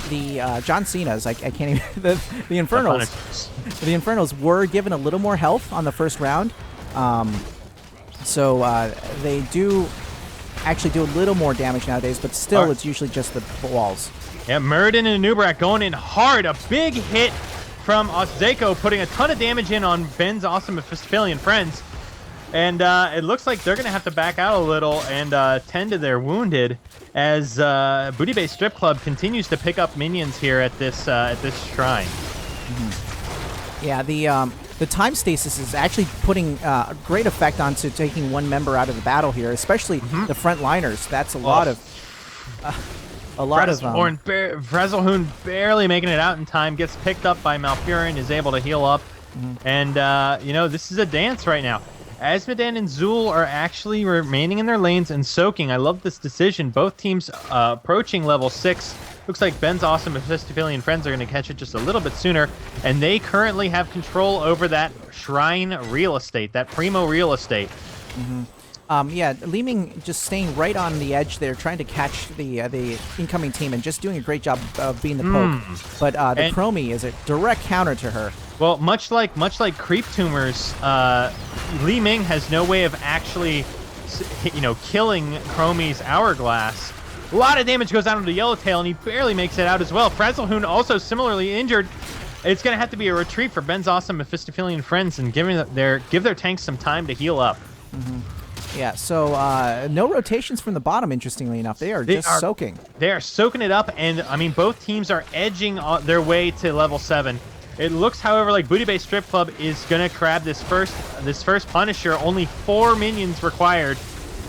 The John Cena's, I can't even, the Infernals. The Infernals were given a little more health on the first round. So they do actually do a little more damage nowadays, but still it's usually just the walls. Yeah, Murden and Anubarak going in hard. A big hit from Zeko, putting a ton of damage in on Ben's awesome Mephistophelean friends. And it looks like they're going to have to back out a little and tend to their wounded as Booty Bay Strip Club continues to pick up minions here at this shrine. Mm-hmm. Yeah, the time stasis is actually putting a great effect onto taking one member out of the battle here, especially the frontliners. That's a lot of Frazzlehoon barely making it out in time, gets picked up by Malfurion, is able to heal up. And, this is a dance right now. Asmodan and Zool are actually remaining in their lanes and soaking. I love this decision. Both teams approaching level 6. Looks like Ben's awesome Mephistophelean friends are going to catch it just a little bit sooner. And they currently have control over that shrine real estate, that primo real estate. Leeming just staying right on the edge there, trying to catch the incoming team and just doing a great job of being the poke. But the Chromie is a direct counter to her. Well, much like creep tumors, Li Ming has no way of actually, killing Chromie's hourglass. A lot of damage goes out onto Yellowtail, and he barely makes it out as well. Frazzlehoon also similarly injured. It's going to have to be a retreat for Ben's awesome Mephistophelean friends and give their tanks some time to heal up. Yeah, so no rotations from the bottom, interestingly enough. They are soaking. They are soaking it up, and, both teams are edging their way to level 7. It looks, however, like Booty Bay Strip Club is going to grab this first Punisher. Only 4 minions required.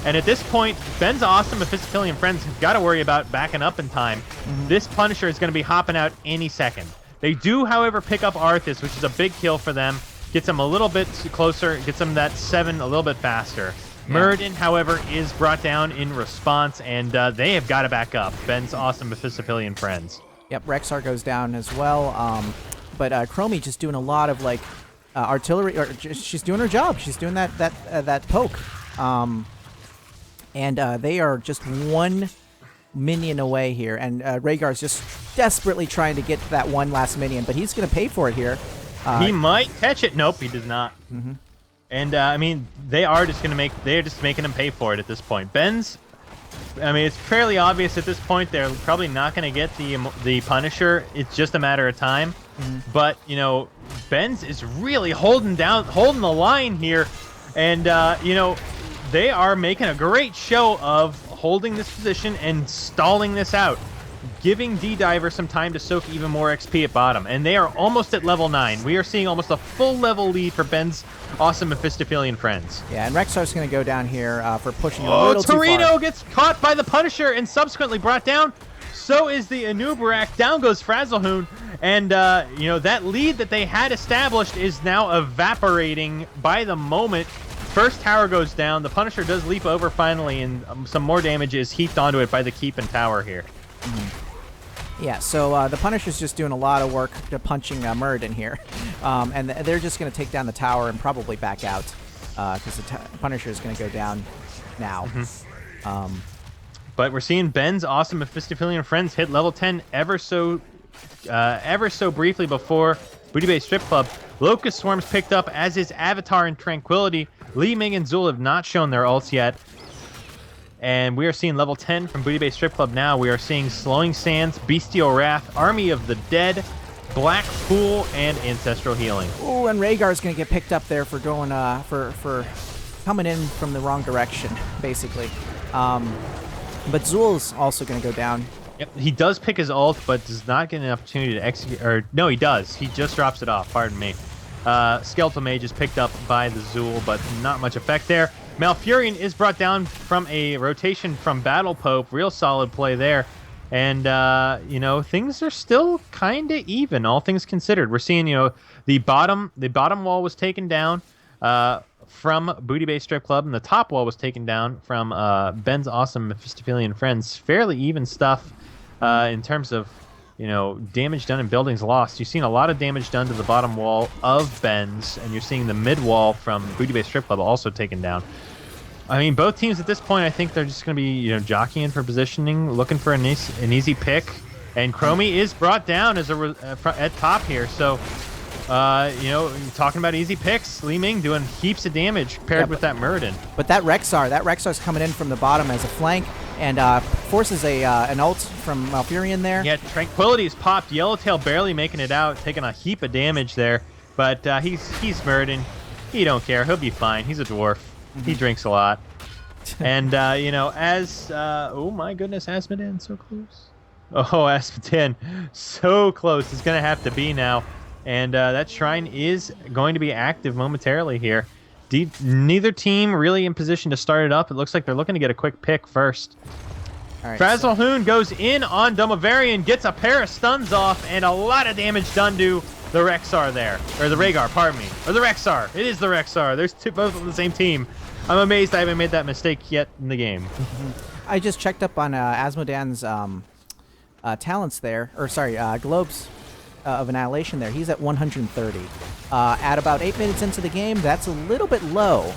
And at this point, Ben's awesome Mephistophelean friends have got to worry about backing up in time. This Punisher is going to be hopping out any second. They do, however, pick up Arthas, which is a big kill for them. Gets them a little bit closer, gets them that 7 a little bit faster. Yeah. Muradin, however, is brought down in response, and they have got to back up. Ben's awesome Mephistophelean friends. Yep, Rexar goes down as well. But Chromie just doing a lot of artillery, or she's doing her job. She's doing that poke. And they are just 1 minion away here, and Rhaegar's just desperately trying to get that one last minion, but he's going to pay for it here. He might catch it. Nope, he does not. And they're just making him pay for it at this point. Ben's, it's fairly obvious at this point they're probably not going to get the Punisher. It's just a matter of time. But Ben's is really holding the line here, and they are making a great show of holding this position and stalling this out, giving D-Diver some time to soak even more XP at bottom. And they are almost at level 9. We are seeing almost a full level lead for Ben's awesome Mephistophelean friends. Yeah, and Rexar's going to go down here for pushing a little too far. Torino gets caught by the Punisher and subsequently brought down. So is the Anubarak. Down goes Frazzlehoon. And, that lead that they had established is now evaporating by the moment. First tower goes down. The Punisher does leap over finally, and some more damage is heaped onto it by the keep and tower here. Yeah, so the Punisher's just doing a lot of work to punching Muradin here. And they're just going to take down the tower and probably back out because the Punisher is going to go down now. But we're seeing Ben's awesome Mephistophelean friends hit level 10 ever so briefly before Booty Bay Strip Club. Locust Swarm's picked up, as is Avatar and Tranquility. Li Ming and Zool have not shown their ults yet. And we are seeing level 10 from Booty Bay Strip Club now. We are seeing Slowing Sands, Bestial Wrath, Army of the Dead, Black Pool, and Ancestral Healing. Oh, and Rhaegar's going to get picked up there for going for coming in from the wrong direction, basically. But Zool's also going to go down. Yep, he does pick his ult, but does not get an opportunity to execute. Or no, he does. He just drops it off. Pardon me. Skeletal Mage is picked up by the Zool, but not much effect there. Malfurion is brought down from a rotation from Battle Pope. Real solid play there. And, things are still kind of even, all things considered. We're seeing, the bottom wall was taken down from Booty Bay Strip Club, and the top wall was taken down from Ben's awesome Mephistophelean friends. Fairly even stuff in terms of, damage done and buildings lost. You've seen a lot of damage done to the bottom wall of Ben's, and you're seeing the mid wall from Booty Bay Strip Club also taken down. Both teams at this point, I think they're just going to be, jockeying for positioning, looking for an easy pick. And Chromie is brought down as at top here. So, talking about easy picks, Li Ming doing heaps of damage paired with that Muradin. But that Rexar's coming in from the bottom as a flank and forces an ult from Malfurion there. Yeah, Tranquility's popped. Yellowtail barely making it out, taking a heap of damage there. But he's Muradin. He don't care. He'll be fine. He's a dwarf. He drinks a lot. And, oh my goodness, Asmodan, so close. Oh, Asmodan, so close. It's going to have to be now. And that shrine is going to be active momentarily here. Neither team really in position to start it up. It looks like they're looking to get a quick pick first. All right, Frazzlehoon goes in on Domavarian, gets a pair of stuns off, and a lot of damage done to the Rexar there, or the Rhaegar, pardon me, or the Rexar. It is the Rexar. There's both on the same team. I'm amazed I haven't made that mistake yet in the game. I just checked up on Asmodan's talents there, or sorry, globes of annihilation there. He's at 130. At about 8 minutes into the game, that's a little bit low.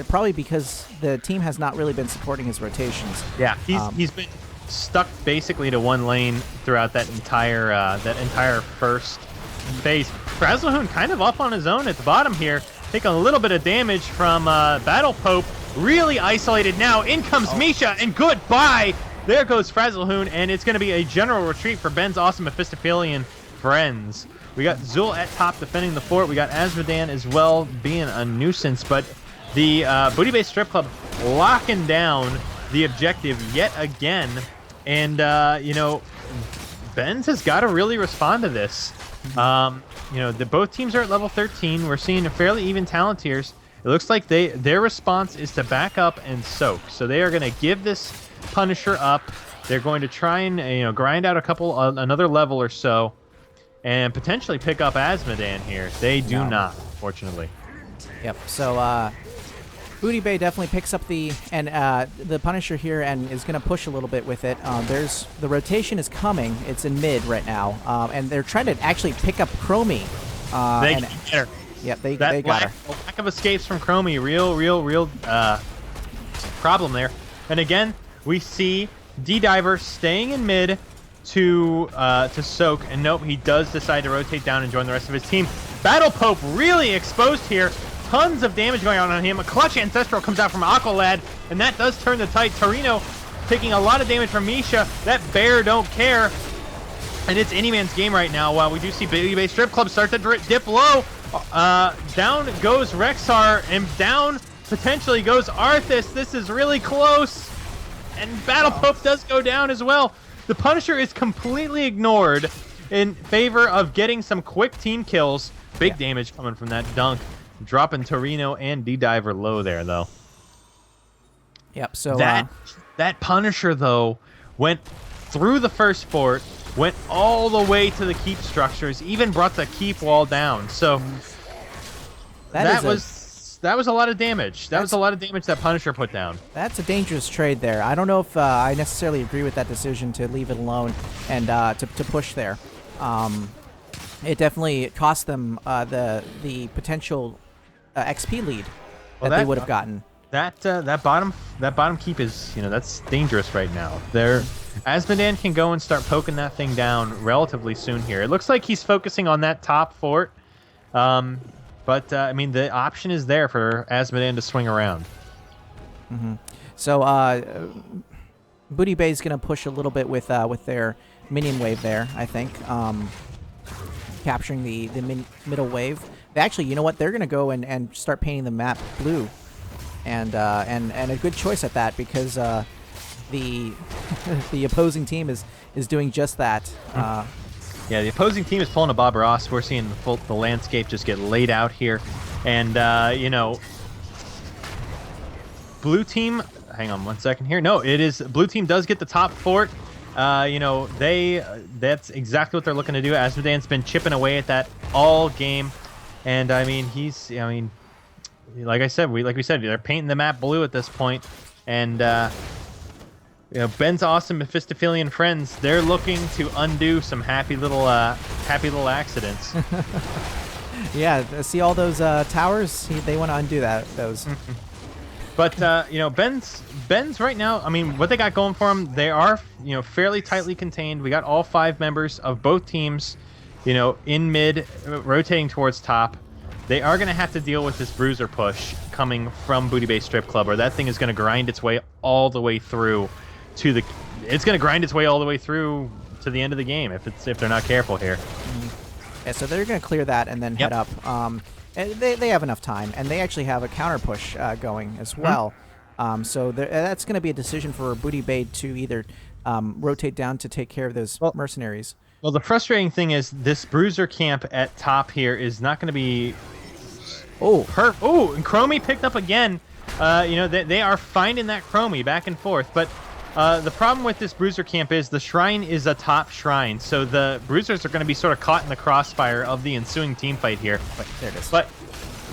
Probably because the team has not really been supporting his rotations. Yeah, he's been stuck basically to one lane throughout that entire first phase. Frazzlehoon kind of up on his own at the bottom here, taking a little bit of damage from Battle Pope. Really isolated now. In comes Misha, and goodbye. There goes Frazzlehoon, and it's going to be a general retreat for Ben's awesome Mephistophelean friends. We got Zul at top defending the fort. We got Asmodan as well being a nuisance, but the Booty Bay Strip Club locking down the objective yet again. And, Ben's has got to really respond to this. Both teams are at level 13. We're seeing a fairly even talent tiers. It looks like their response is to back up and soak. So they are going to give this Punisher up. They're going to try and grind out another level or so, and potentially pick up Asmodan here. They do not, fortunately. Yep. So Booty Bay definitely picks up the Punisher here and is going to push a little bit with it. The rotation is coming. It's in mid right now, and they're trying to actually pick up Chromie. They get her. Yep, they got her. Lack of escapes from Chromie, real problem there. And again, we see D-Diver staying in mid to soak, and nope, he does decide to rotate down and join the rest of his team. Battle Pope really exposed here. Tons of damage going on him. A clutch Ancestral comes out from Aqualad, and that does turn the tide. Torino taking a lot of damage from Misha. That bear don't care. And it's Anyman's game right now, while we do see Baby Bay Strip Club start to dip low. Down goes Rexar, and down potentially goes Arthas. This is really close. And Battle Pope does go down as well. The Punisher is completely ignored in favor of getting some quick team kills. Big damage coming from that dunk. Dropping Torino and D-Diver low there, though. Yep, so... That Punisher, though, went through the first fort, went all the way to the keep structures, even brought the keep wall down. So that was a lot of damage. That was a lot of damage that Punisher put down. That's a dangerous trade there. I don't know if I necessarily agree with that decision to leave it alone and to push there. It definitely cost them the potential XP lead that they would have gotten. That bottom keep is that's dangerous right now. Asmodan can go and start poking that thing down relatively soon here. It looks like he's focusing on that top fort, but the option is there for Asmodan to swing around. Mm-hmm. So Booty Bay's gonna push a little bit with their minion wave there. I think capturing the middle wave. Actually, you know what? They're gonna go and start painting the map blue. And a good choice at that, because the opposing team is doing just that. Yeah, the opposing team is pulling a Bob Ross. We're seeing the landscape just get laid out here, and blue team. Hang on one second here. No, it is blue team does get the top fort. That's exactly what they're looking to do. Asmodan's been chipping away at that all game, and like we said, they're painting the map blue at this point, and Ben's awesome Mephistophelean friends, they're looking to undo some happy little accidents. Yeah, see all those towers? They want to undo those. But Ben's right now. What they got going for them, they are fairly tightly contained. We got all 5 members of both teams, in mid, rotating towards top. They are going to have to deal with this bruiser push coming from Booty Bay Strip Club, or that thing is going to grind its way all the way through to the. It's going to grind its way all the way through to the end of the game if they're not careful here. Yeah, so they're going to clear that and then head up. And they have enough time, and they actually have a counter push going as well. So that's going to be a decision for Booty Bay to either rotate down to take care of those mercenaries. Well, the frustrating thing is this bruiser camp at top here is not going to be. And Chromie picked up again. They are finding that Chromie back and forth, but The problem with this Bruiser camp is the shrine is a top shrine, so the Bruisers are going to be sort of caught in the crossfire of the ensuing team fight here. But there it is.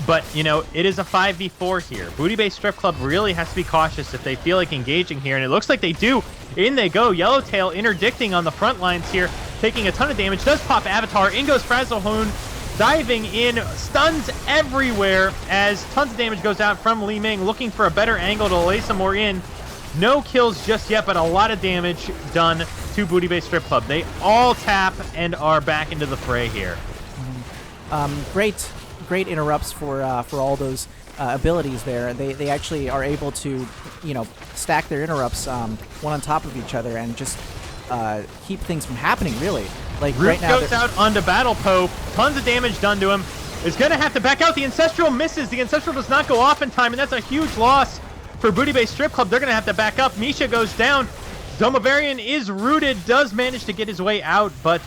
But you know, it is a 5v4 here. Booty Bay Strip Club really has to be cautious if they feel like engaging here, and it looks like they do. In they go. Yellowtail interdicting on the front lines here, taking a ton of damage. Does pop Avatar. In goes Frazzlehoon, diving in. Stuns everywhere as tons of damage goes out from Li Ming, looking for a better angle to lay some more in. No kills just yet, but a lot of damage done to Booty Bay Strip Club. They all tap and are back into the fray here. Great interrupts for all those abilities there. They actually are able to, you know, stack their interrupts one on top of each other and just keep things from happening, really. Like Root right now goes out onto Battle Pope. Tons of damage done to him. Is going to have to back out. The Ancestral misses. The Ancestral does not go off in time, and that's a huge loss for Booty Bay Strip Club. They're going to have to back up. Misha goes down. Domavarian is rooted, does manage to get his way out, but,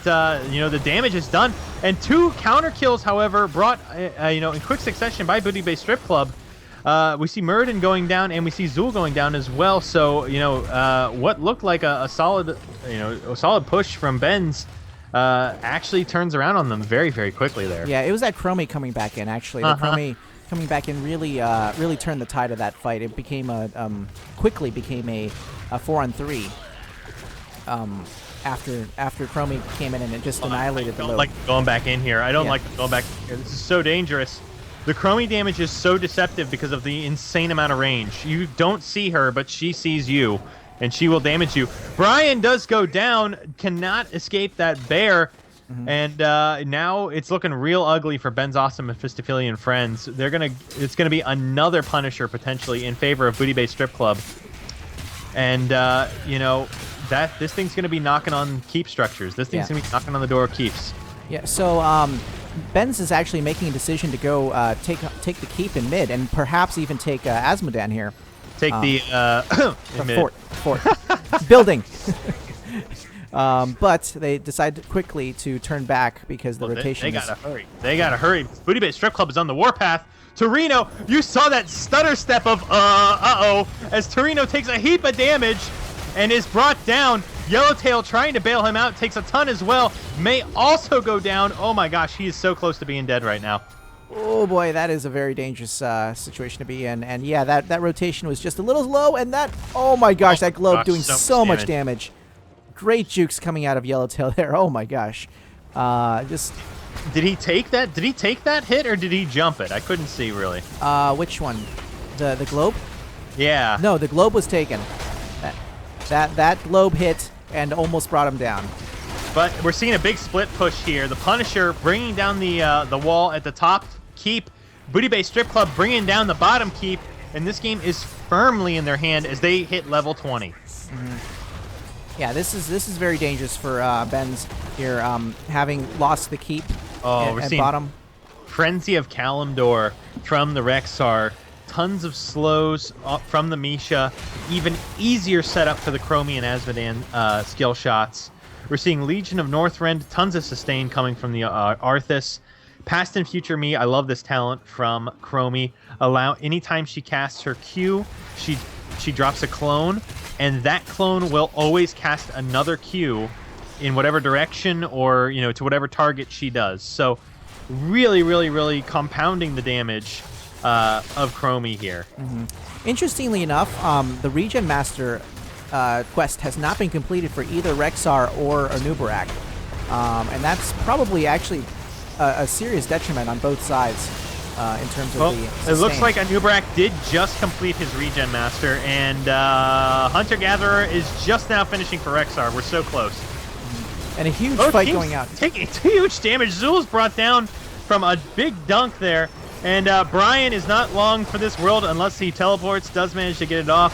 you know, the damage is done. And 2 counter kills, however, brought, you know, in quick succession by Booty Bay Strip Club. We see Muradin going down, and we see Zul going down as well. So, you know, what looked like a solid, you know, a solid push from Benz actually turns around on them very, very quickly there. Yeah, it was that Chromie coming back in, actually. The Chromie coming back in really really turned the tide of that fight. It became quickly became a 4-on-3 after Chromie came in and it just annihilated the load. I don't like going back in here. I don't like going back here. This is so dangerous. The Chromie damage is so deceptive because of the insane amount of range. You don't see her, but she sees you, and she will damage you. Brian does go down, cannot escape that bear. And now it's looking real ugly for Ben's awesome Mephistophelean friends. It's gonna be another Punisher potentially in favor of Booty Bay Strip Club, and you know that this thing's gonna be knocking on keep structures. This thing's gonna be knocking on the door of keeps. Yeah. So Benz is actually making a decision to go take the keep in mid, and perhaps even take Asmodan here. Take the fort building. But they decide quickly to turn back because the rotation. They gotta hurry. They gotta hurry. Booty Bay Strip Club is on the warpath. Torino, you saw that stutter step of as Torino takes a heap of damage and is brought down. Yellowtail trying to bail him out, takes a ton as well. May also go down. Oh my gosh, he is so close to being dead right now. Oh boy, that is a very dangerous situation to be in. And yeah, that rotation was just a little low, and that, oh my gosh, that globe doing so much damage. Great jukes coming out of Yellowtail there. Oh my gosh. Did he take that? Did he take that hit or did he jump it? I couldn't see really. Which one? The globe? Yeah. No, the globe was taken. That globe hit and almost brought him down. But we're seeing a big split push here. The Punisher bringing down the wall at the top keep. Booty Bay Strip Club bringing down the bottom keep, and this game is firmly in their hand as they hit level 20. Yeah, this is very dangerous for Benz here, having lost the keep at bottom. Frenzy of Kalimdor from the Rexar. Tons of slows from the Misha. Even easier setup for the Chromie and Asmodan skill shots. We're seeing Legion of Northrend. Tons of sustain coming from the Arthas. Past and Future Me. I love this talent from Chromie. Anytime she casts her Q, she drops a clone. And that clone will always cast another Q in whatever direction or, you know, to whatever target she does. So really, really, really compounding the damage of Chromie here. Interestingly enough, the Regen Master quest has not been completed for either Rexar or Anubarak. And that's probably actually a serious detriment on both sides. In terms of the sustain. It looks like Anubarak did just complete his Regen Master, and Hunter-Gatherer is just now finishing for Rexar. We're so close. And a huge fight going out. Taking huge damage. Zul's brought down from a big dunk there, and Brian is not long for this world unless he teleports, does manage to get it off.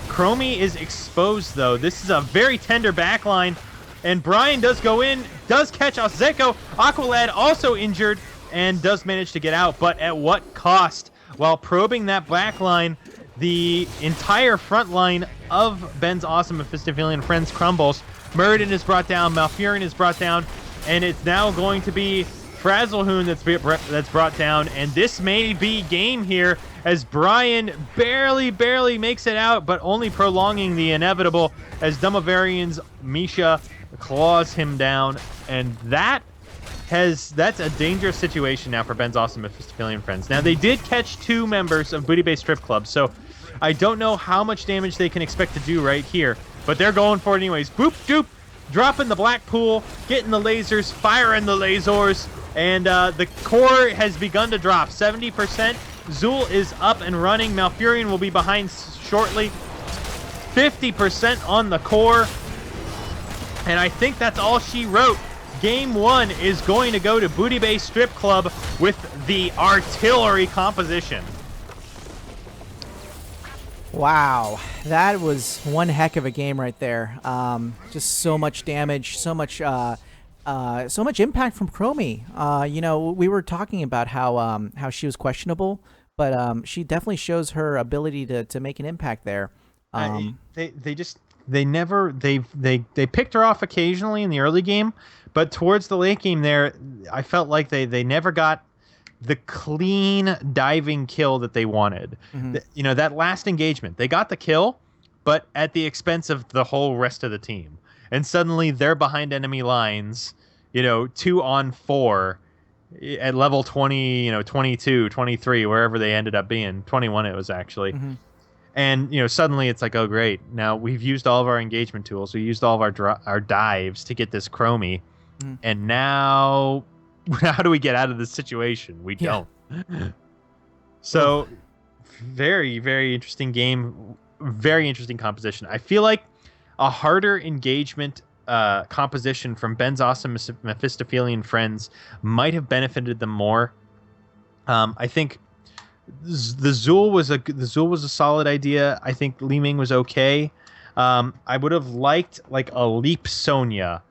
Chromie is exposed, though. This is a very tender backline, and Brian does go in, does catch Ozeko. Aqualad also injured, and does manage to get out, but at what cost? While probing that back line, the entire front line of Ben's awesome Mephistophelean friends crumbles. Muradin is brought down, Malfurion is brought down, and it's now going to be Frazzlehoon that's brought down, and this may be game here as Brian barely makes it out, but only prolonging the inevitable as Dumbavarian's Misha claws him down. And that's a dangerous situation now for Ben's awesome Mephistophelean friends. Now, they did catch 2 members of Booty Bay Strip Club, so I don't know how much damage they can expect to do right here, but they're going for it anyways. Boop, doop, dropping the black pool, getting the lasers, firing the lasers, and the core has begun to drop. 70%. Zool is up and running. Malfurion will be behind shortly. 50% on the core. And I think that's all she wrote. Game 1 is going to go to Booty Bay Strip Club with the artillery composition. Wow, that was one heck of a game right there. Just so much damage, so much impact from Chromie. You know, we were talking about how she was questionable, but she definitely shows her ability to make an impact there. They picked her off occasionally in the early game, but towards the late game there, I felt like they never got the clean diving kill that they wanted. Mm-hmm. You know, that last engagement, they got the kill, but at the expense of the whole rest of the team. And suddenly they're behind enemy lines, 2 on 4 at level 20, 22, 23, wherever they ended up being. 21 it was actually. Mm-hmm. And, suddenly it's like, oh, great. Now we've used all of our engagement tools. We used all of our dives to get this Chromie. Mm-hmm. And now, how do we get out of this situation? We don't. So, very, very interesting game. Very interesting composition. I feel like a harder engagement composition from Ben's awesome Mephistophelean friends might have benefited them more. I think the Zool was a solid idea. I think Li Ming was okay. I would have liked like a Leap Sonya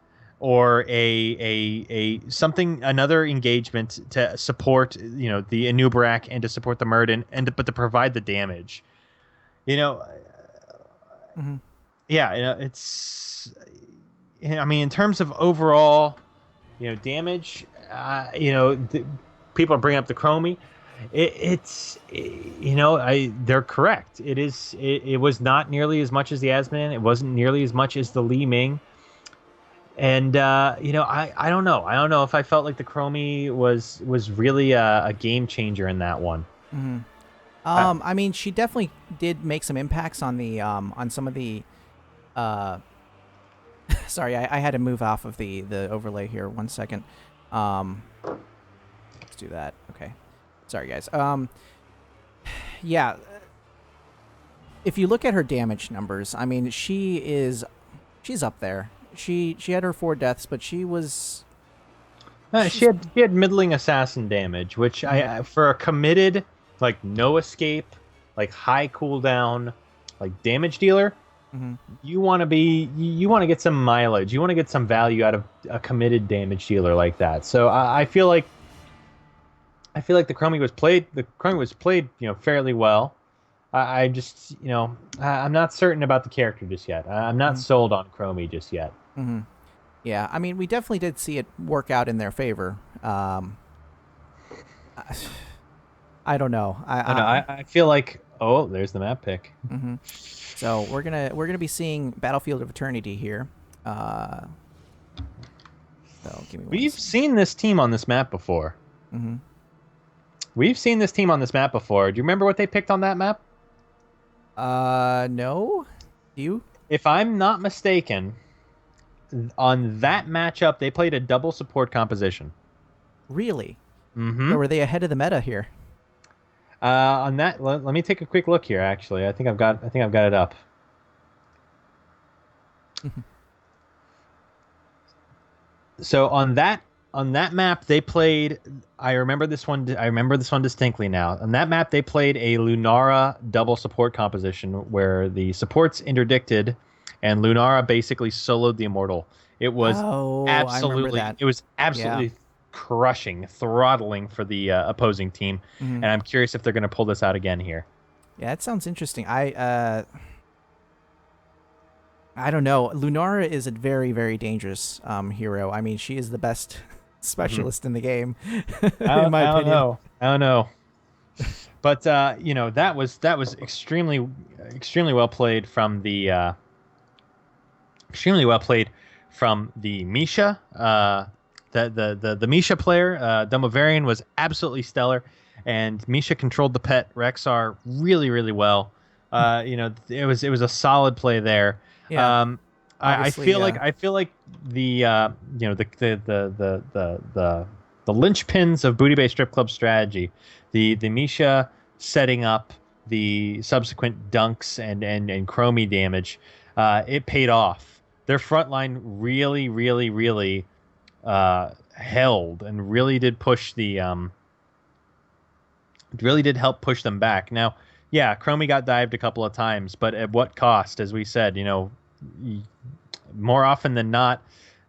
or another engagement to support the Anubarak and to support the Murden but to provide the damage. Mm-hmm. Yeah, it's. I mean, in terms of overall, damage, people are bringing up the Chromie. They're correct. It was not nearly as much as the Asman. It wasn't nearly as much as the Li Ming. And I don't know. I don't know if I felt like the Chromie was really a game changer in that one. Mm-hmm. I mean, she definitely did make some impacts on the on some of the. Sorry, I had to move off of the overlay here. 1 second. Let's do that. Okay. Sorry, guys. Yeah. If you look at her damage numbers, I mean, she's up there. She had her 4 deaths, but she was. She had middling assassin damage, which I for a committed like no escape, like high cooldown, like damage dealer. Mm-hmm. You want to get some mileage. You want to get some value out of a committed damage dealer like that. So I feel like the Chromie was played. The Chromie was played, fairly well. I just, I'm not certain about the character just yet. I'm not sold on Chromie just yet. Mm-hmm. Yeah, I mean, we definitely did see it work out in their favor. I don't know. I feel like there's the map pick. Mm-hmm. So we're gonna be seeing Battlefield of Eternity here. So give me one We've second. seen this team on this map before. Mm-hmm. We've seen this team on this map before. Do you remember what they picked on that map? No. You? If I'm not mistaken, on that matchup they played a double support composition. Really? Mm-hmm. Or were they ahead of the meta here? On that, let me take a quick look here. Actually, I think I've got it up. So on that map they played. I remember this one distinctly now. On that map they played a Lunara double support composition where the supports interdicted, and Lunara basically soloed the Immortal. It was absolutely crushing, throttling for the opposing team. Mm-hmm. And I'm curious if they're going to pull this out again here. Yeah, that sounds interesting. I don't know. Lunara is a very, very dangerous hero. I mean, she is the best specialist in the game, in my opinion. I don't know. But that was extremely well played from the extremely well played from the Misha. The Misha player, Domovarian, was absolutely stellar, and Misha controlled the pet Rexar really, really well. It was a solid play there. Yeah, Um, obviously. I feel like the the linchpins of Booty Bay Strip Club strategy, the Misha setting up the subsequent dunks and chromie damage, it paid off. Their front line really, really, really held and really did push really did help push them back. Now, yeah, Chromie got dived a couple of times, but at what cost? As we said, more often than not,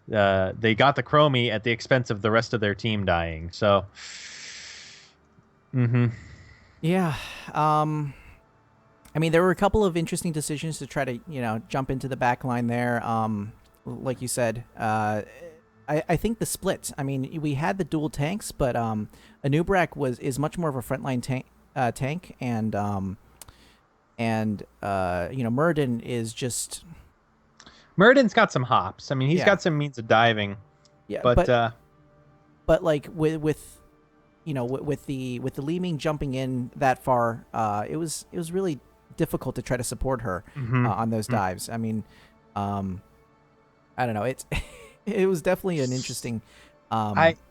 they got the Chromie at the expense of the rest of their team dying. So, mm-hmm. Yeah. I mean, there were a couple of interesting decisions to try to, jump into the back line there. Like you said, I think the split. I mean, we had the dual tanks, but Anubrak is much more of a frontline tank, and Murden is just. Murden's got some hops. I mean, he's Yeah. got some means of diving. Yeah, but like with the Leeming jumping in that far, it was really difficult to try to support her on those dives. I mean, I don't know. It was definitely an interesting.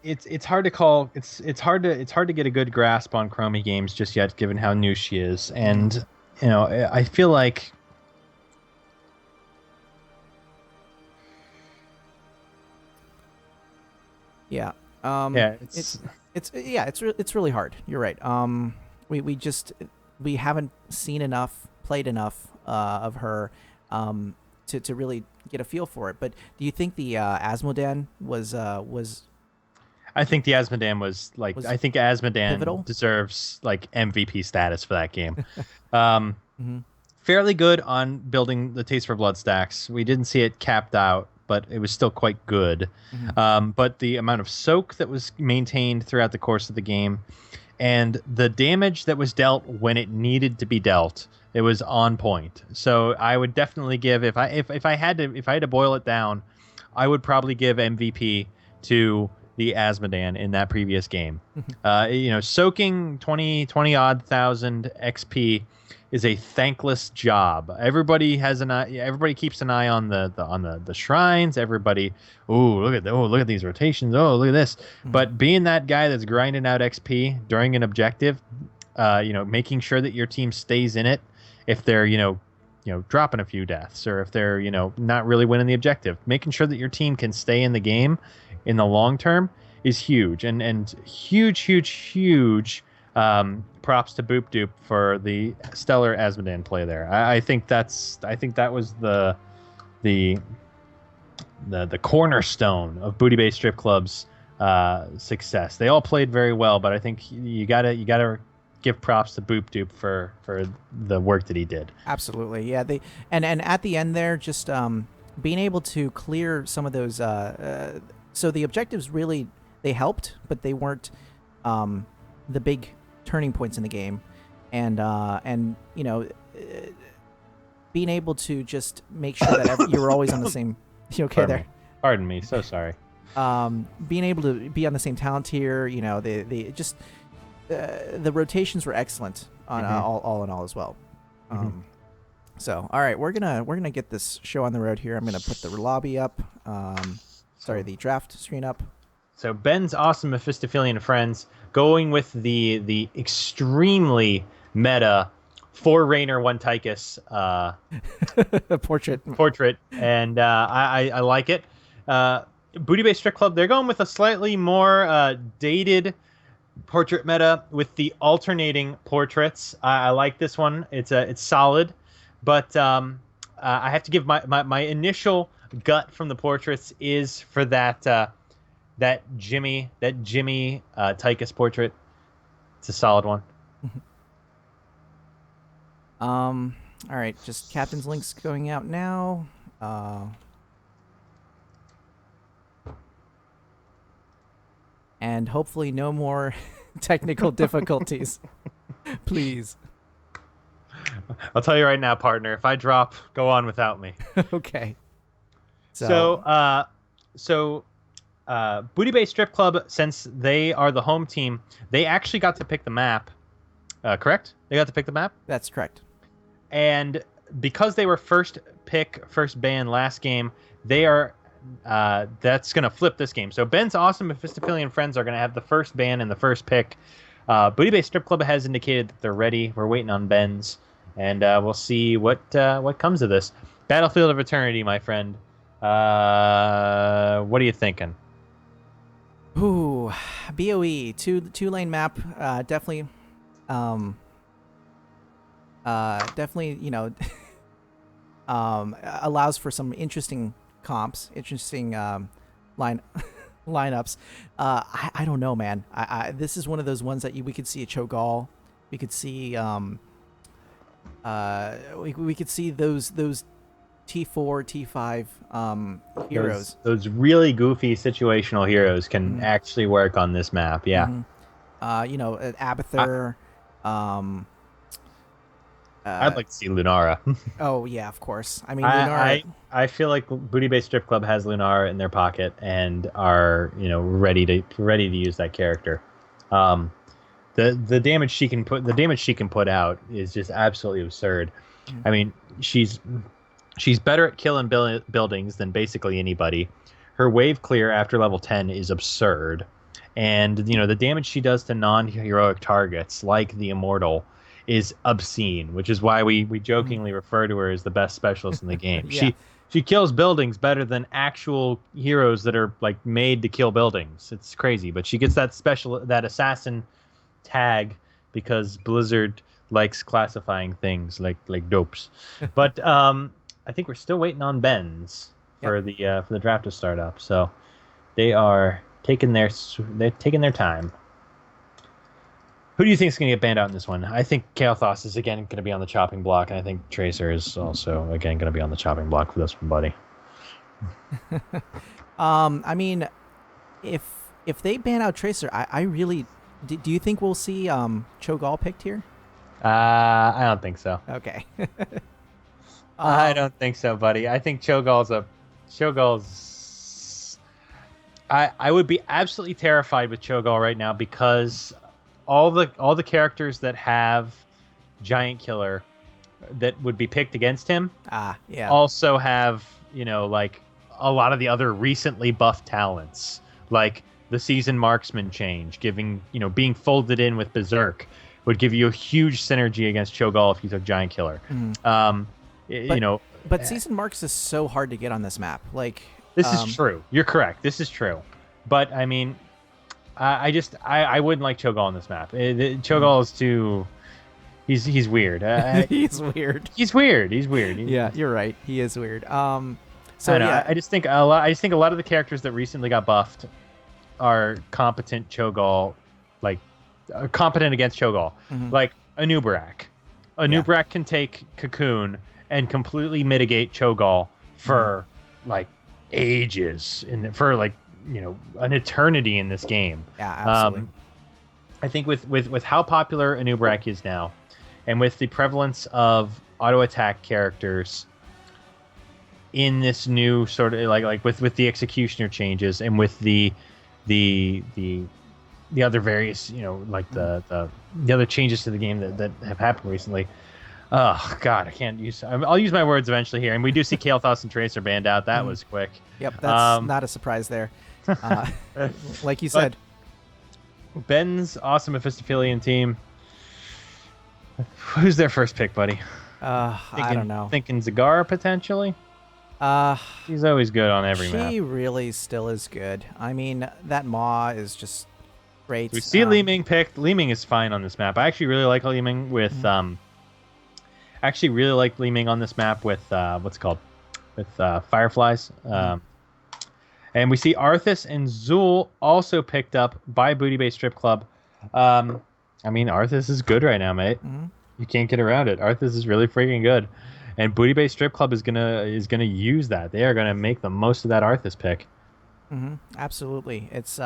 It's hard to call. It's hard to get a good grasp on Chromie games just yet, given how new she is, and I feel like. Yeah. It's really hard. You're right. We haven't seen enough, played enough of her to really get a feel for it. But do you think the Asmodan was I think the Asmodan was I think Asmodan pivotal? deserves MVP status for that game. Mm-hmm. Fairly good on building the Taste for Blood stacks. We didn't see it capped out, but it was still quite good. Mm-hmm. But the amount of soak that was maintained throughout the course of the game, and the damage that was dealt when it needed to be dealt, it was on point. So I would definitely give, if I had to boil it down, I would probably give MVP to the Asmodan in that previous game. Soaking 20 odd thousand XP is a thankless job. Everybody has an eye. Everybody keeps an eye on the shrines. Everybody, look at these rotations. Oh, look at this. Mm-hmm. But being that guy that's grinding out XP during an objective, making sure that your team stays in it. If they're dropping a few deaths, or if they're not really winning the objective, making sure that your team can stay in the game in the long term is huge, and huge props to Boop Doop for the stellar Asmodan play there. I think that was the cornerstone of Booty Bay Strip Club's success. They all played very well, but I think you gotta give props to Boop Doop for the work that he did. Absolutely, yeah. And at the end there, just being able to clear some of those. So the objectives really they helped, but they weren't the big turning points in the game, and being able to just make sure that you were always on the same. You okay there? Pardon me. So sorry. Being able to be on the same talent tier, they just. The rotations were excellent on all in all as well. So all right, we're gonna get this show on the road here. I'm gonna put the lobby up. The draft screen up. So Ben's awesome Mephistophelean friends going with the extremely meta 4 Rainer 1 Tychus portrait, and I like it. Booty Bay Strip Club, they're going with a slightly more dated portrait meta with the alternating portraits. I like this one. It's solid, but I have to give my initial gut from the portraits is for that Jimmy Tychus portrait. It's a solid one. All right, just captain's links going out now. And hopefully no more technical difficulties. Please. I'll tell you right now, partner. If I drop, go on without me. Okay. So Booty Bay Strip Club, since they are the home team, they actually got to pick the map. Correct? They got to pick the map? That's correct. And because they were first ban last game, they are that's going to flip this game. So Ben's awesome Mephistophelean friends are going to have the first ban and the first pick. Booty Bay Strip Club has indicated that they're ready. We're waiting on Ben's, and we'll see what comes of this. Battlefield of Eternity, my friend. What are you thinking? Ooh, BOE, two-lane map, definitely, definitely, allows for some interesting comps, interesting lineups. I don't know, man. This is one of those ones that we could see a Cho'Gall, we could see we could see those T4, T5 heroes. Those really goofy situational heroes can actually work on this map. Yeah. Abathur. I'd like to see Lunara. Oh yeah, of course. I mean, Lunara. I feel like Booty Bay Strip Club has Lunara in their pocket and are ready to use that character. The damage she can put out is just absolutely absurd. I mean, she's better at killing buildings than basically anybody. Her wave clear after level 10 is absurd, and the damage she does to non-heroic targets like the Immortal is obscene, which is why we jokingly refer to her as the best specialist in the game. Yeah. She kills buildings better than actual heroes that are like made to kill buildings. It's crazy, but she gets that assassin tag because Blizzard likes classifying things like dopes. But I think we're still waiting on Ben's for the draft to start up. So they're taking their time. Who do you think is going to get banned out in this one? I think Kael'thas is again going to be on the chopping block, and I think Tracer is also again going to be on the chopping block for this one, buddy. I mean, if they ban out Tracer, I really do. You think we'll see Cho'Gall picked here? I don't think so. Okay. I don't think so, buddy. I think Cho'Gall's. I would be absolutely terrified with Cho'Gall right now because all the characters that have Giant Killer that would be picked against him also have like a lot of the other recently buffed talents, like the Seasoned Marksman change, giving being folded in with Berserk would give you a huge synergy against Cho'Gall if you took Giant Killer. But Seasoned Marks is so hard to get on this map. Like this is true. You're correct. This is true. But I mean, I wouldn't like Cho'Gall on this map. Cho'Gall is too. He's weird. He's weird. He's weird. Yeah, you're right. He is weird. I just think a lot of the characters that recently got buffed are competent Cho'Gall, like competent against Cho'Gall, like Anubarak. Anubarak can take Cocoon and completely mitigate Cho'Gall for like ages for like an eternity in this game. Yeah, absolutely. I think with how popular Anubarak is now, and with the prevalence of auto attack characters in this new sort of like with the executioner changes and with the other various like the other changes to the game that have happened recently. Oh God, I can't use. I'll use my words eventually here. And we do see Kael'thas and Tracer banned out. That was quick. Yep, that's not a surprise there. Like you said, Ben's awesome Mephistophelean team. Who's their first pick, buddy? I don't know. Thinking Zagara potentially. She's always good on every map. She really still is good. I mean, that Maw is just great. We see Li Ming picked. Li Ming is fine on this map. I actually really like Li Ming with actually really like Li Ming on this map with what's it called? With Fireflies. And we see Arthas and Zul also picked up by Booty Bay Strip Club. I mean, Arthas is good right now, mate. You can't get around it. Arthas is really freaking good. And Booty Bay Strip Club is gonna use that. They are gonna make the most of that Arthas pick. Absolutely. It's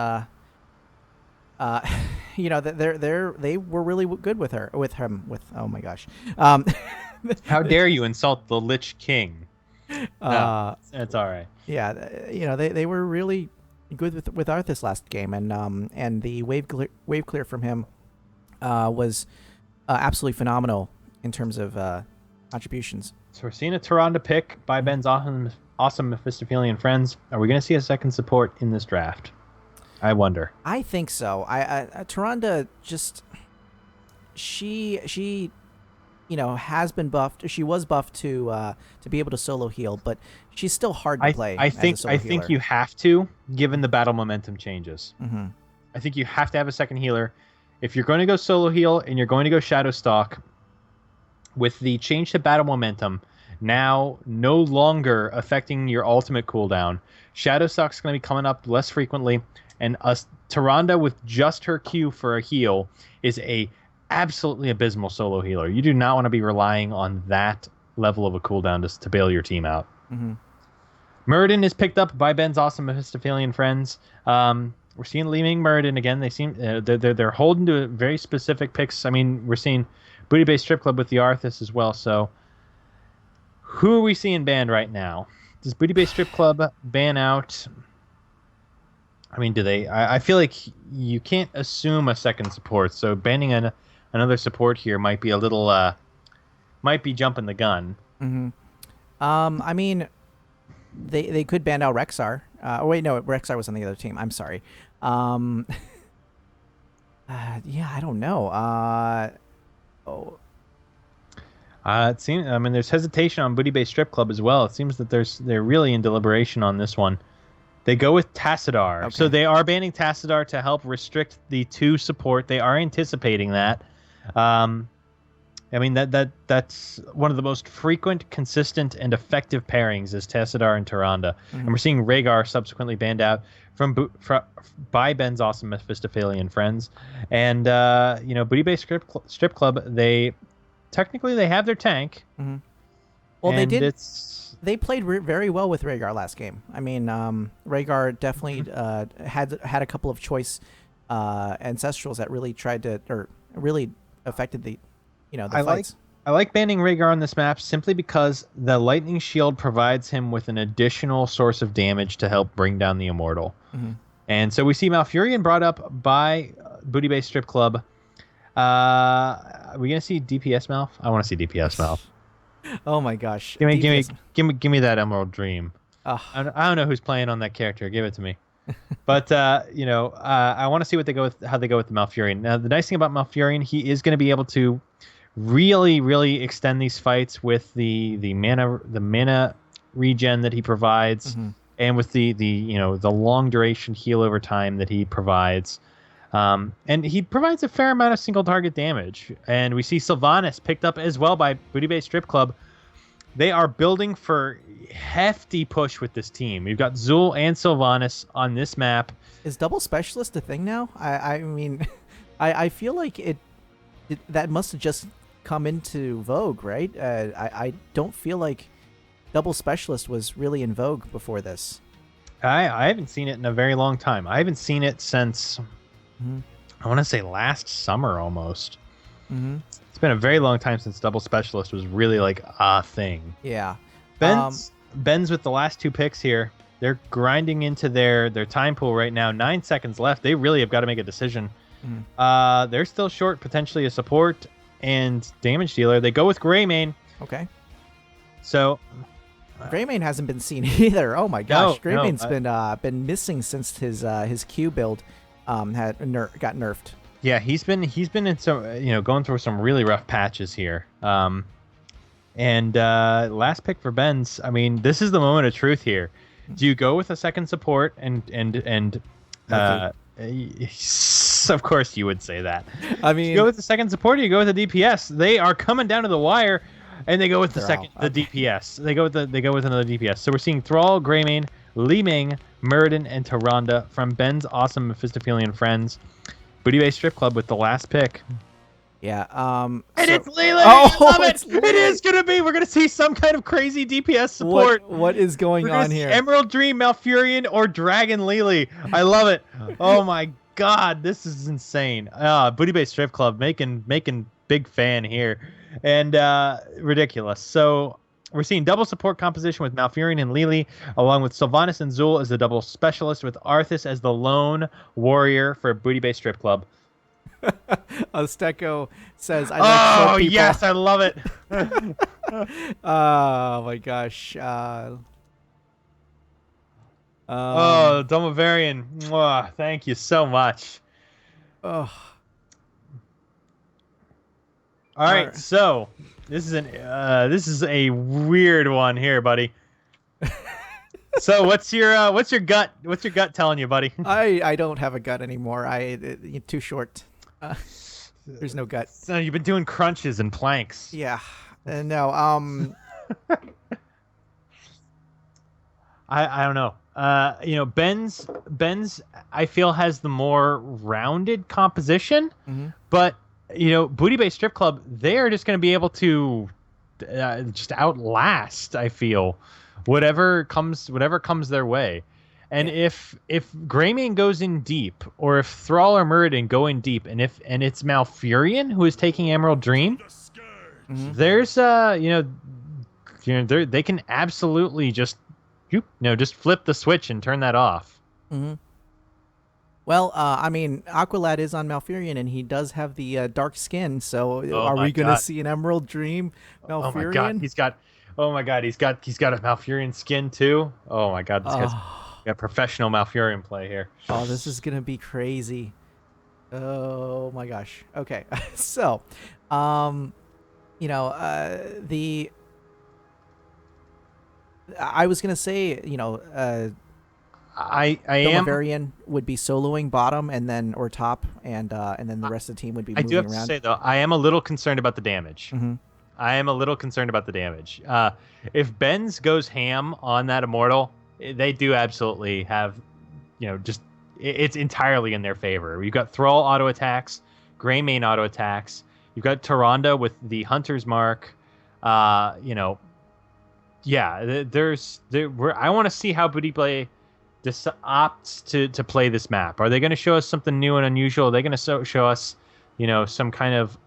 they were really good with him. Oh my gosh. Um, How dare you insult the Lich King? No, it's all right. Yeah, they were really good with Arthas last game, and the wave clear from him was absolutely phenomenal in terms of contributions. So we're seeing a Tyrande pick by Ben's awesome Mephistophelean friends. Are we going to see a second support in this draft? I wonder. I think so. Tyrande just she has been buffed. She was buffed to be able to solo heal, but she's still hard to play. I think you have to, given the battle momentum changes. Mm-hmm. I think you have to have a second healer. If you're going to go solo heal and you're going to go Shadow Stalk, with the change to battle momentum now no longer affecting your ultimate cooldown, Shadow Stalk's going to be coming up less frequently, and Tyrande with just her Q for a heal is a absolutely abysmal solo healer. You do not want to be relying on that level of a cooldown to bail your team out. Mm-hmm. Muradin is picked up by Ben's awesome Mephistophelean friends. We're seeing Li-Ming Muradin again. They seem they're holding to very specific picks. I mean, we're seeing Booty Bay Strip Club with the Arthas as well. So who are we seeing banned right now? Does Booty Bay Strip Club ban out? I mean, do they? I feel like you can't assume a second support. So banning another support here might be a little, might be jumping the gun. Mm-hmm. I mean, they could ban out Rexar. Oh wait, no, Rexar was on the other team. I'm sorry. Yeah, I don't know. It seems. I mean, there's hesitation on Booty Bay Strip Club as well. It seems that they're really in deliberation on this one. They go with Tassadar. Okay. So they are banning Tassadar to help restrict the 2 support. They are anticipating that. I mean, that's one of the most frequent, consistent, and effective pairings is Tassadar and Tyrande. Mm-hmm. And we're seeing Rhaegar subsequently banned out by Ben's awesome Mephistophelean friends. And, Booty Bay Strip Club, they have their tank. Mm-hmm. Well, they played very well with Rhaegar last game. I mean, Rhaegar definitely had a couple of choice ancestrals that really really affected the fights. I like banning Rhaegar on this map simply because the Lightning Shield provides him with an additional source of damage to help bring down the Immortal. Mm-hmm. And so we see Malfurion brought up by Booty Bay Strip Club. Are we gonna see DPS Malf? I want to see DPS Malf. Oh my gosh! Give me that Emerald Dream. I don't know who's playing on that character. Give it to me. But I want to see how they go with the Malfurion. Now, the nice thing about Malfurion, he is going to be able to really, really extend these fights with the mana regen that he provides, mm-hmm. and with the long duration heal over time that he provides. And he provides a fair amount of single target damage. And we see Sylvanas picked up as well by Booty Bay Strip Club. They are building for hefty push with this team. We've got Zul and Sylvanas on this map. Is double specialist a thing now? I mean, I feel like that must have just come into vogue, right? I don't feel like double specialist was really in vogue before this. I haven't seen it in a very long time. I haven't seen it since... Mm-hmm. I want to say last summer almost. Mm-hmm. It's been a very long time since double specialist was really like a thing. Yeah. Ben's with the last 2 picks here. They're grinding into their time pool right now. 9 seconds left. They really have got to make a decision. Mm-hmm. They're still short potentially a support and damage dealer. They go with Greymane. Okay. So Greymane hasn't been seen either. Oh my gosh, no, Greymane's been missing since his Q build got nerfed. Yeah, he's been in some going through some really rough patches here. And last pick for Ben's. I mean, this is the moment of truth here. Do you go with a second support and of course you would say that. I mean, you go with the second support or you go with the DPS. They are coming down to the wire, and they go with the DPS. They go with another DPS. So we're seeing Thrall, Greymane, Li-Ming, Muradin, and Tyrande from Ben's awesome Mephistophelean friends. Booty Bay Strip Club with the last pick. Yeah. And it's Lily. Oh, I love it. It is gonna be. We're gonna see some kind of crazy DPS support. What is going on here? Emerald Dream, Malfurion, or Dragon Lily. I love it. Oh my God, this is insane. Booty Bay Strip Club making big fan here, and ridiculous. So we're seeing double support composition with Malfurion and Lili, along with Sylvanas and Zul as the double specialist, with Arthas as the lone warrior for Booty Bay Strip Club. Stecco says, "I like short people." Oh yes, I love it. Oh my gosh. Domavarian, thank you so much. Oh. All right, so this is a weird one here, buddy. So what's your gut telling you, buddy? I don't have a gut anymore. Too short. There's no gut. So you've been doing crunches and planks. Yeah. No. I don't know. Ben's I feel has the more rounded composition, but Booty Bay Strip Club, they are just going to be able to just outlast, I feel, whatever comes their way. And if Greymane goes in deep, or if Thrall or Muradin go in deep, and it's Malfurion who is taking Emerald Dream, there's they can absolutely just flip the switch and turn that off. Well, Aqualad is on Malfurion, and he does have the dark skin. So, are we going to see an Emerald Dream Malfurion? Oh my god, he's got a Malfurion skin too. Oh my god, this guy's got professional Malfurion play here. Oh, this is going to be crazy. Oh my gosh. Okay, so, I was going to say, Domavarian would be soloing bottom or top, and then the rest of the team would be moving around. I do have to say, though, I am a little concerned about the damage. I am a little concerned about the damage. If Benz goes ham on that Immortal, they do absolutely have, it's entirely in their favor. You've got Thrall auto attacks, Greymane auto attacks. You've got Tyrande with the Hunter's Mark. I want to see how Booty Bay opts to play this map. Are they going to show us something new and unusual? Are they going to show us, some kind of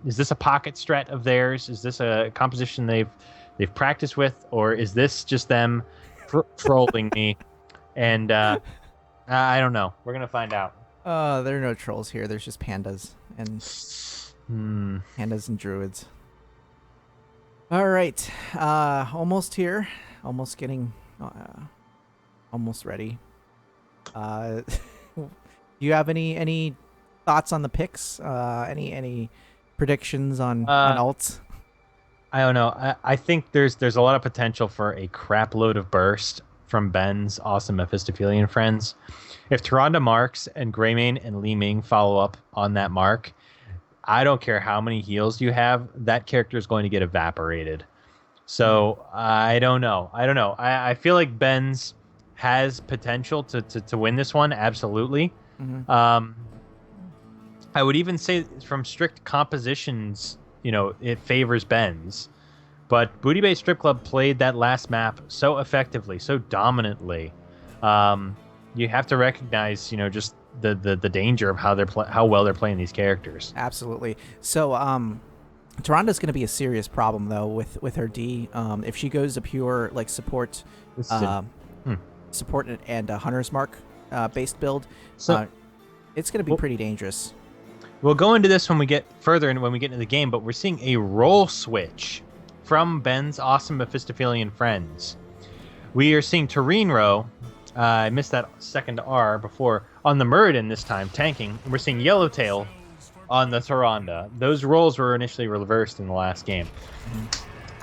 is this a pocket strat of theirs? Is this a composition they've practiced with, or is this just them trolling me? And I don't know. We're gonna find out. There are no trolls here. There's just pandas and pandas and druids. All right, almost here. Almost getting, almost ready. Do you have any thoughts on the picks? Any predictions on alts? I don't know. I think there's a lot of potential for a crap load of burst from Ben's awesome Mephistophelean friends. If Tyrande marks and Greymane and Li Ming follow up on that mark, I don't care how many heals you have, that character is going to get evaporated. So I don't know. I feel like Ben's has potential to win this one, absolutely. I would even say from strict compositions, it favors Ben's. But Booty Bay Strip Club played that last map so effectively, so dominantly. You have to recognize, just the danger of how well they're playing these characters. Absolutely. So, Tyrande's going to be a serious problem though with her D. If she goes a pure support, support and Hunter's Mark based build, so it's going to be pretty dangerous. We'll go into this when we get further and when we get into the game, but we're seeing a role switch from Ben's awesome Mephistophelean friends. We are seeing Torino, I missed that second R before, on the Muradin this time, tanking. And we're seeing Yellowtail on the Tyrande. Those roles were initially reversed in the last game.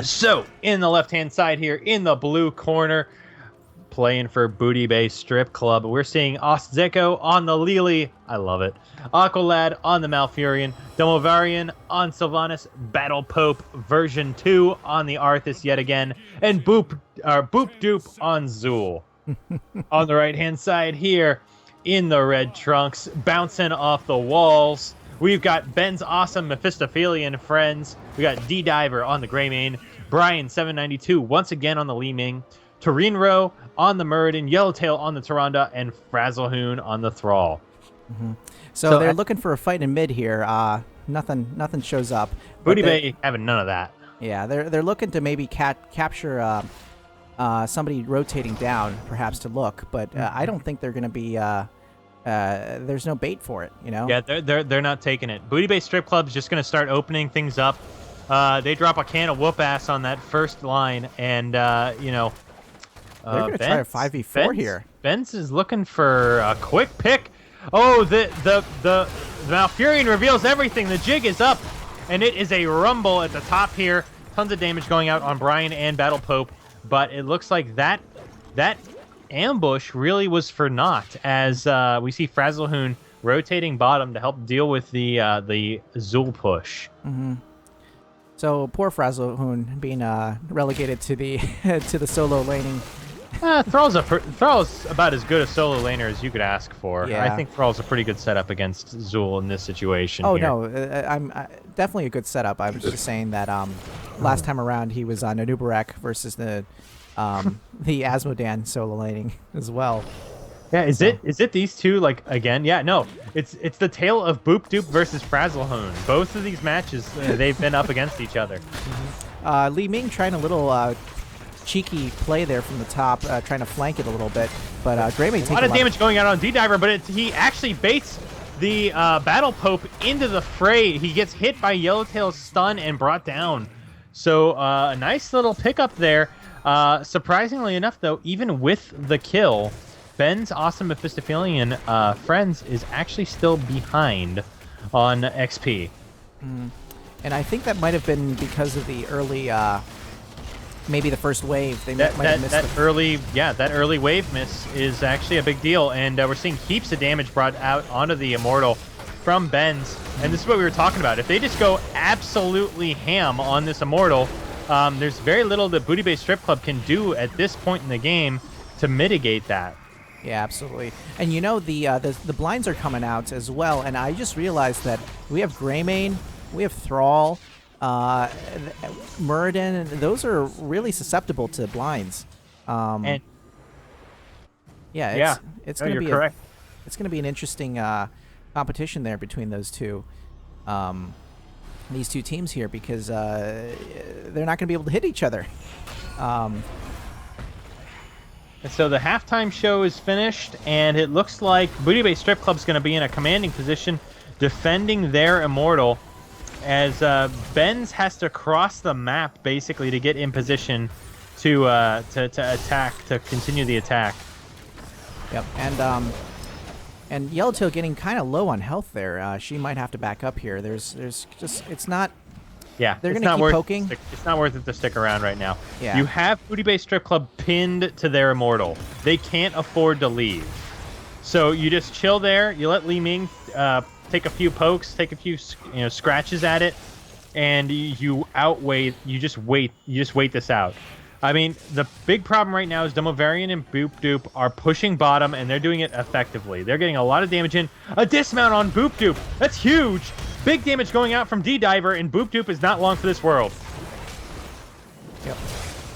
So, in the left-hand side here, in the blue corner, playing for Booty Bay Strip Club, we're seeing Ostzeko on the Lili. I love it. Aqualad on the Malfurion. Domavarian on Sylvanas. Battle Pope version 2 on the Arthas yet again. And Boop Doop on Zul. On the right-hand side here, in the red trunks, bouncing off the walls, we've got Ben's awesome Mephistophelean friends. We got D-Diver on the Greymane. Brian 792 once again on the Li Ming. Torino on the Muradin, Yellowtail on the Tyrande, and Frazzlehoon on the Thrall. So they're looking for a fight in mid here. Nothing shows up. Booty Bay having none of that. Yeah, they're looking to maybe capture somebody rotating down, perhaps to look, but I don't think they're going to be. There's no bait for it, you know. Yeah, they're not taking it. Booty Bay Strip Club's just going to start opening things up. They drop a can of whoop ass on that first line, and you know, they're going to try a 5v4 here. Benz is looking for a quick pick. Oh, the Malfurion reveals everything. The jig is up, and it is a rumble at the top here. Tons of damage going out on Brian and Battle Pope, but it looks like that ambush really was for naught, as we see Frazzlehoon rotating bottom to help deal with the Zul push. So poor Frazzlehoon being relegated to the to the solo laning. Thrall's about as good a solo laner as you could ask for. Yeah. I think Thrall's a pretty good setup against Zul in this situation. Oh, here. no, I'm definitely a good setup. I was just saying that last time around he was on Anubarak versus the Asmodan solo laning as well. Yeah, is it these two, like, again? Yeah, no, it's the tale of Boop Doop versus Frazzlehoon. Both of these matches, they've been up against each other. Li Ming trying a little cheeky play there from the top, trying to flank it a little bit, but Greymane taking a lot of damage going out on D-Diver, but he actually baits the Battle Pope into the fray. He gets hit by Yellowtail's stun and brought down. So a nice little pickup there. Surprisingly enough, though, even with the kill, Ben's awesome Mephistophelean friends is actually still behind on XP. And I think that might have been because of the early, maybe the first wave. They might have missed that early wave miss is actually a big deal, and we're seeing heaps of damage brought out onto the Immortal from Ben's. And this is what we were talking about. If they just go absolutely ham on this Immortal, there's very little that Booty Bay Strip Club can do at this point in the game to mitigate that. Yeah, absolutely. And you know, the blinds are coming out as well, and I just realized that we have Greymane, we have Thrall, Muradin, and those are really susceptible to blinds. And it's going to be correct. It's going to be an interesting competition there between those two. These two teams here, because they're not going to be able to hit each other. And so the halftime show is finished, and it looks like Booty Bay Strip Club's going to be in a commanding position defending their Immortal, as Benz has to cross the map basically to get in position to attack, to continue the attack. Yep, and Yellowtail getting kind of low on health there. She might have to back up here. There's just, it's not. Yeah, they're going to keep poking. It's not worth it to stick around right now. Yeah. You have Booty Bay Strip Club pinned to their Immortal. They can't afford to leave. So you just chill there. You let Li Ming take a few pokes, take a few scratches at it, and you just wait this out. I mean, the big problem right now is Domovarian and Boop Doop are pushing bottom, and they're doing it effectively. They're getting a lot of damage in. A dismount on Boop Doop. That's huge. Big damage going out from D-Diver, and Boop Doop is not long for this world. Yep.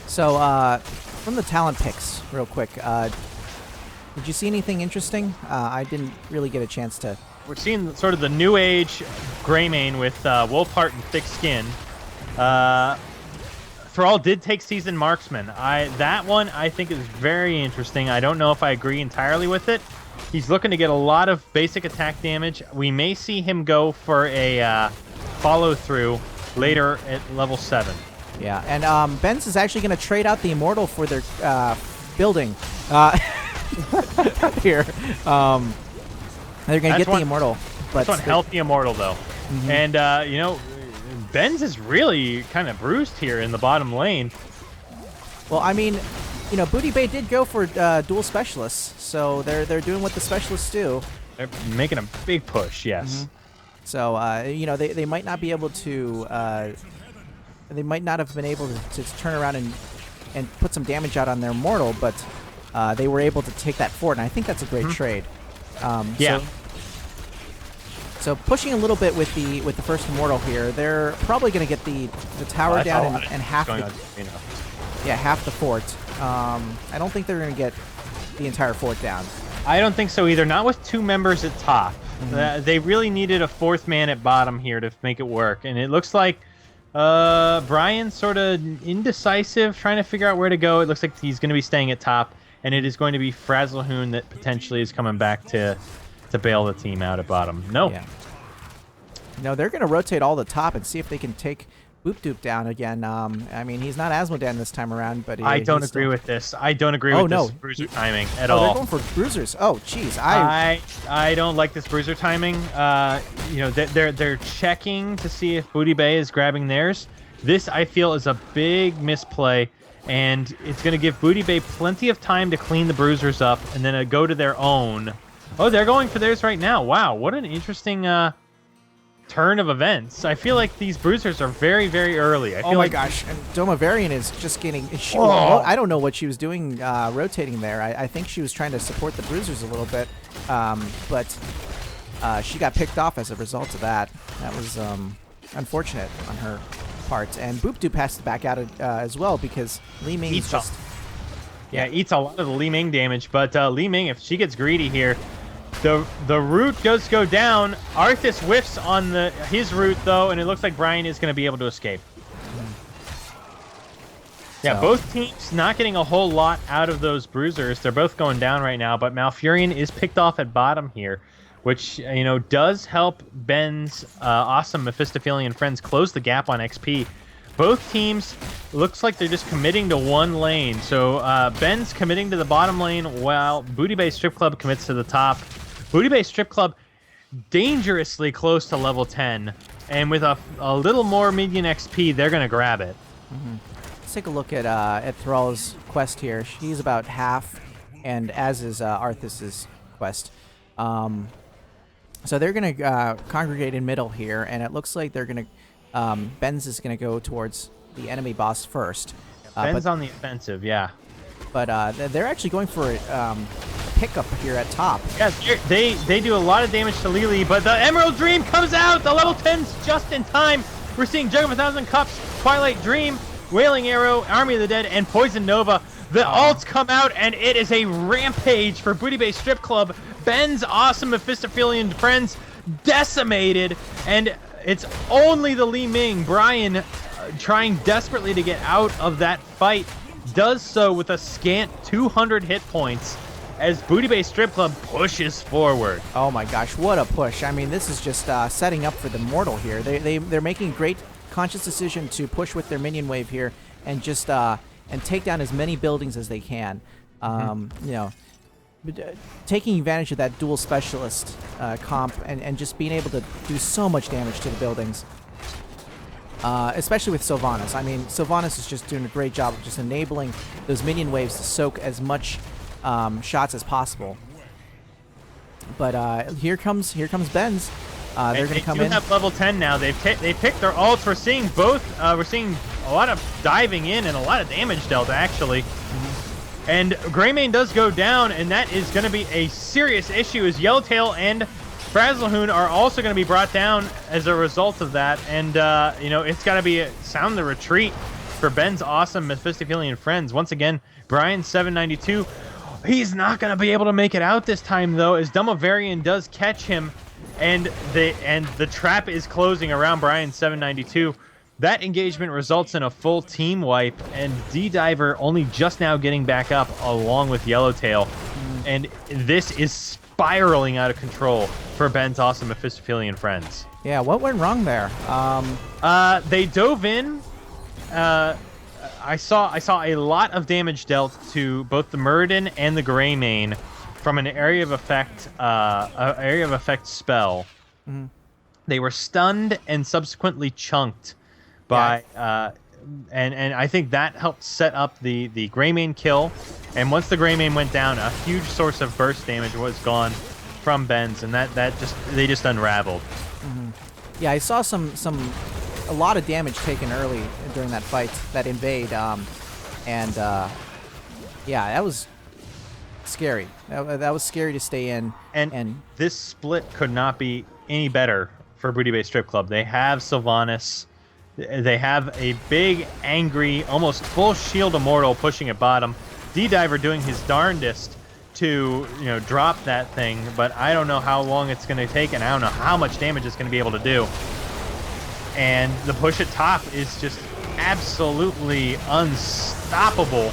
So, from the talent picks, real quick, did you see anything interesting? I didn't really get a chance to. We're seeing sort of the new age Greymane with Wolfheart and thick skin. Thrall did take Seasoned Marksman. That one I think is very interesting. I don't know if I agree entirely with it. He's looking to get a lot of basic attack damage. We may see him go for a follow-through later at level 7. Yeah, and Benz is actually going to trade out the Immortal for their building here. They're going to get the Immortal. But that's one healthy Immortal, though. And, Benz is really kind of bruised here in the bottom lane. Well, I mean, Booty Bay did go for dual specialists, so they're doing what the specialists do. They're making a big push, yes. So they might not be able to. They might not have been able to turn around and put some damage out on their Immortal, but they were able to take that fort, and I think that's a great trade. Yeah. So pushing a little bit with the first Immortal here, they're probably going to get the tower down and half half the fort. I don't think they're going to get the entire fort down. I don't think so either. Not with 2 members at top. They really needed a 4th man at bottom here to make it work. And it looks like Brian's sort of indecisive, trying to figure out where to go. It looks like he's going to be staying at top. And it is going to be Frazzlehoon that potentially is coming back to bail the team out at bottom. No. Yeah. No, they're going to rotate all the top and see if they can take Boop Doop down again. I mean, he's not Asmodan this time around, but I don't agree with this. I don't agree with this bruiser timing at all. They're going for bruisers. Oh, jeez. I don't like this bruiser timing. They're checking to see if Booty Bay is grabbing theirs. This, I feel, is a big misplay, and it's going to give Booty Bay plenty of time to clean the bruisers up and then go to their own. Oh, they're going for theirs right now. Wow, what an interesting turn of events. I feel like these bruisers are very, very early. I feel my gosh. And Domavarian is just getting... I don't know what she was doing rotating there. I think she was trying to support the bruisers a little bit, but she got picked off as a result of that. That was unfortunate on her part. And Boop Doop has to back out as well because Li Ming is just... Yeah, eats a lot of the Li Ming damage, but Li Ming, if she gets greedy here, the root does go down. Arthas whiffs on his root, though, and it looks like Brian is going to be able to escape. Yeah, both teams not getting a whole lot out of those bruisers. They're both going down right now, but Malfurion is picked off at bottom here, which, does help Ben's awesome Mephistophelean friends close the gap on XP. Both teams looks like they're just committing to one lane. So Ben's committing to the bottom lane while Booty Bay Strip Club commits to the top. Booty Bay Strip Club dangerously close to level 10. And with a little more minion XP, they're going to grab it. Let's take a look at Thrall's quest here. She's about half, and as is Arthas's quest. So they're going to congregate in middle here, and it looks like they're going to... Ben's is going to go towards the enemy boss first. Ben's on the offensive, yeah. But they're actually going for a pickup here at top. Yes, they do a lot of damage to Lili, but the Emerald Dream comes out! The level 10's just in time! We're seeing Jug of a Thousand Cups, Twilight Dream, Wailing Arrow, Army of the Dead, and Poison Nova. The alts come out, and it is a rampage for Booty Bay Strip Club. Ben's awesome Mephistophelean friends decimated, and it's only the Li Ming. Brian, trying desperately to get out of that fight, does so with a scant 200 hit points as Booty Bay Strip Club pushes forward. Oh my gosh, what a push. I mean, this is just setting up for the mortal here. They're making a great conscious decision to push with their minion wave here and just and take down as many buildings as they can. Taking advantage of that dual specialist comp and just being able to do so much damage to the buildings. Especially with Sylvanas. I mean, Sylvanas is just doing a great job of just enabling those minion waves to soak as much shots as possible. But here comes Ben's. They're going to come in. They have level 10 now. They picked their ults. We're seeing both. We're seeing a lot of diving in and a lot of damage dealt, actually. And Greymane does go down, and that is going to be a serious issue as Yellowtail and Frazzlehoon are also going to be brought down as a result of that. And, it's got to be sound the retreat for Ben's awesome Mephistophelean friends. Once again, Brian 792. He's not going to be able to make it out this time, though, as Dumavarian does catch him, and the trap is closing around Brian 792. That engagement results in a full team wipe, and D-Diver only just now getting back up along with Yellowtail. And this is spiraling out of control for Ben's awesome Mephistophelean friends. Yeah, what went wrong there? They dove in. I saw a lot of damage dealt to both the Muradin and the Greymane from an area of effect spell. Mm-hmm. They were stunned and subsequently chunked by and I think that helped set up the Greymane kill. And once the Greymane went down, a huge source of burst damage was gone from Ben's, and they just unraveled. Mm-hmm. Yeah, I saw a lot of damage taken early during that fight, that invade, and that was scary. That was scary to stay in. And this split could not be any better for Booty Bay Strip Club. They have Sylvanas. They have a big, angry, almost full shield immortal pushing at bottom. D-Diver doing his darndest to drop that thing, but I don't know how long it's going to take, and I don't know how much damage it's going to be able to do. And the push at top is just absolutely unstoppable,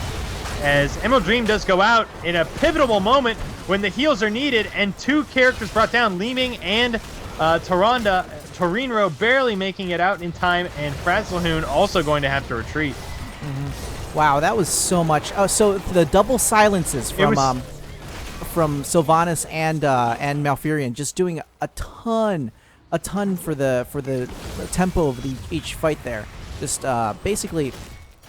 as Emerald Dream does go out in a pivotal moment when the heals are needed, and 2 characters brought down, Li-Ming and Tyrande. Torinro barely making it out in time, and Frazzlehoon also going to have to retreat. Wow, that was so much. Oh, so the double silences from Sylvanas and Malfurion, just doing a ton for the tempo of each fight there. Just basically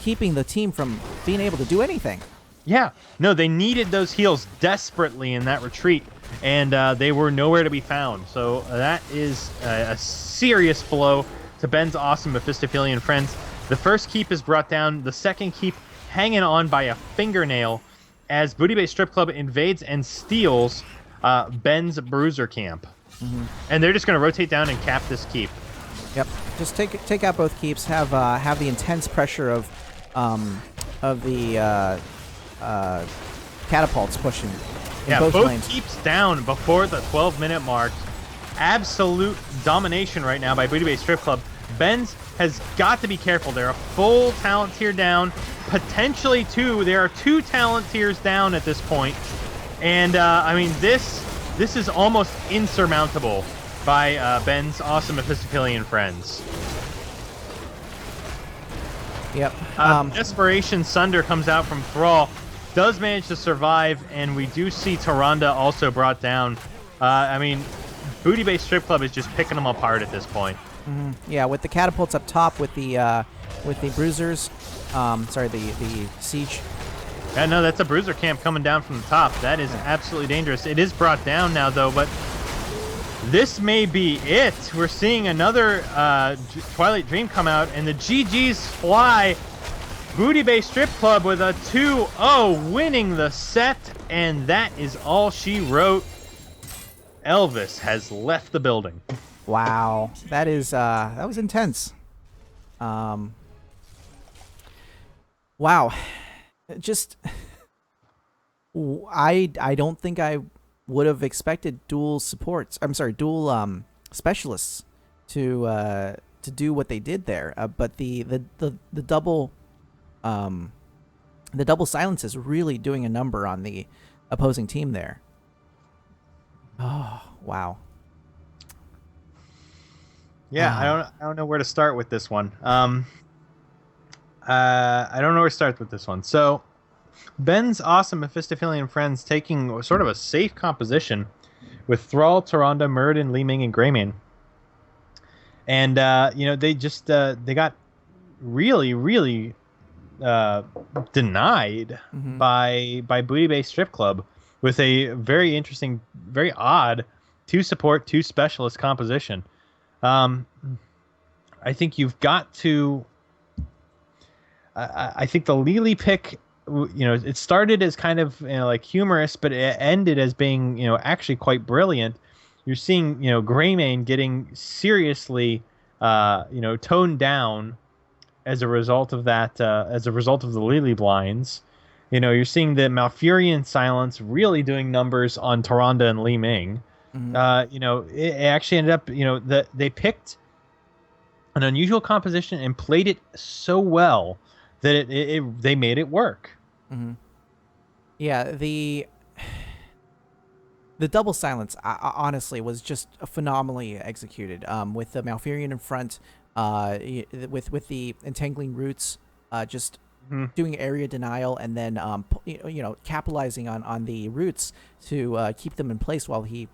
keeping the team from being able to do anything. Yeah, no, they needed those heals desperately in that retreat, and they were nowhere to be found. So that is a serious blow to Ben's awesome Mephistophelean friends. The first keep is brought down, the second keep hanging on by a fingernail as Booty Bay Strip Club invades and steals Ben's Bruiser camp. And they're just going to rotate down and cap this keep. Yep, just take out both keeps, have the intense pressure of the catapults pushing in both lanes. Keeps down before the 12-minute mark. Absolute domination right now by Booty Bay Strip Club. Ben's has got to be careful. They're a full talent tier down, potentially 2. There are 2 talent tiers down at this point, and I mean this is almost insurmountable by Ben's awesome Mephistophelean friends. Yep. Desperation Sunder comes out from Thrall, does manage to survive, and we do see Tyrande also brought down. I mean, Booty Bay Strip Club is just picking them apart at this point. Yeah, with the catapults up top, with the bruisers, the siege. Yeah, no, that's a bruiser camp coming down from the top. That is absolutely dangerous. It is brought down now, though, but this may be it. We're seeing another Twilight Dream come out, and the GGs fly. Booty Bay Strip Club with a 2-0, winning the set, and that is all she wrote. Elvis has left the building. Wow, that was intense. Wow, just I don't think I would have expected dual specialists to do what they did there. But the double silence is really doing a number on the opposing team there. Oh, wow. Yeah, I don't know where to start with this one. I don't know where to start with this one. So, Ben's awesome Mephistophelean friends taking sort of a safe composition with Thrall, Tyrande, Muradin, Li-Ming, and Greymane. And they just they got really, really denied by Booty Bay Strip Club with a very interesting, very odd 2 support, 2 specialist composition. I think you've got to. I think the Lily pick, it started as kind of like humorous, but it ended as being actually quite brilliant. You're seeing Greymane getting seriously toned down as a result of that, as a result of the Lily blinds. You're seeing the Malfurion silence really doing numbers on Tyrande and Li-Ming. It actually ended up, that they picked an unusual composition and played it so well that they made it work. Yeah, the double silence honestly was just phenomenally executed. With the Malfurion in front, with the entangling roots, just doing area denial, and then capitalizing on the roots to keep them in place while he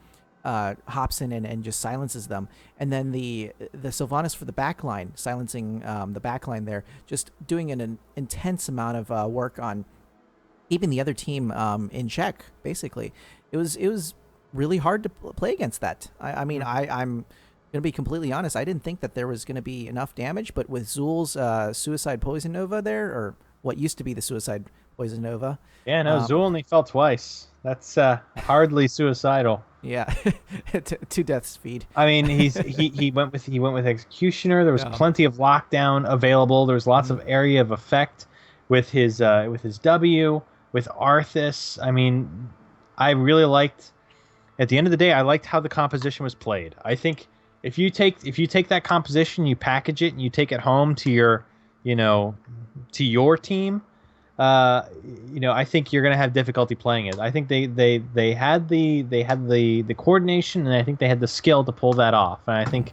hops in and just silences them. And then the Sylvanas for the backline, silencing the backline there, just doing an intense amount of work on keeping the other team in check, basically. It was really hard to play against that. I mean, I'm going to be completely honest, I didn't think that there was going to be enough damage, but with Zul's Suicide Poison Nova there, or what used to be the Suicide Poison Nova. Yeah, no, Zul only fell twice. That's hardly suicidal. Yeah, to death speed. I mean, he went with Executioner. There was plenty of lockdown available. There was lots of area of effect with his W, with Arthas. I mean, I really liked. At the end of the day, I liked how the composition was played. I think if you take that composition, you package it, and you take it home to your, you know, to your team, I think you're gonna have difficulty playing it. I think they had the coordination, and I think they had the skill to pull that off. And I think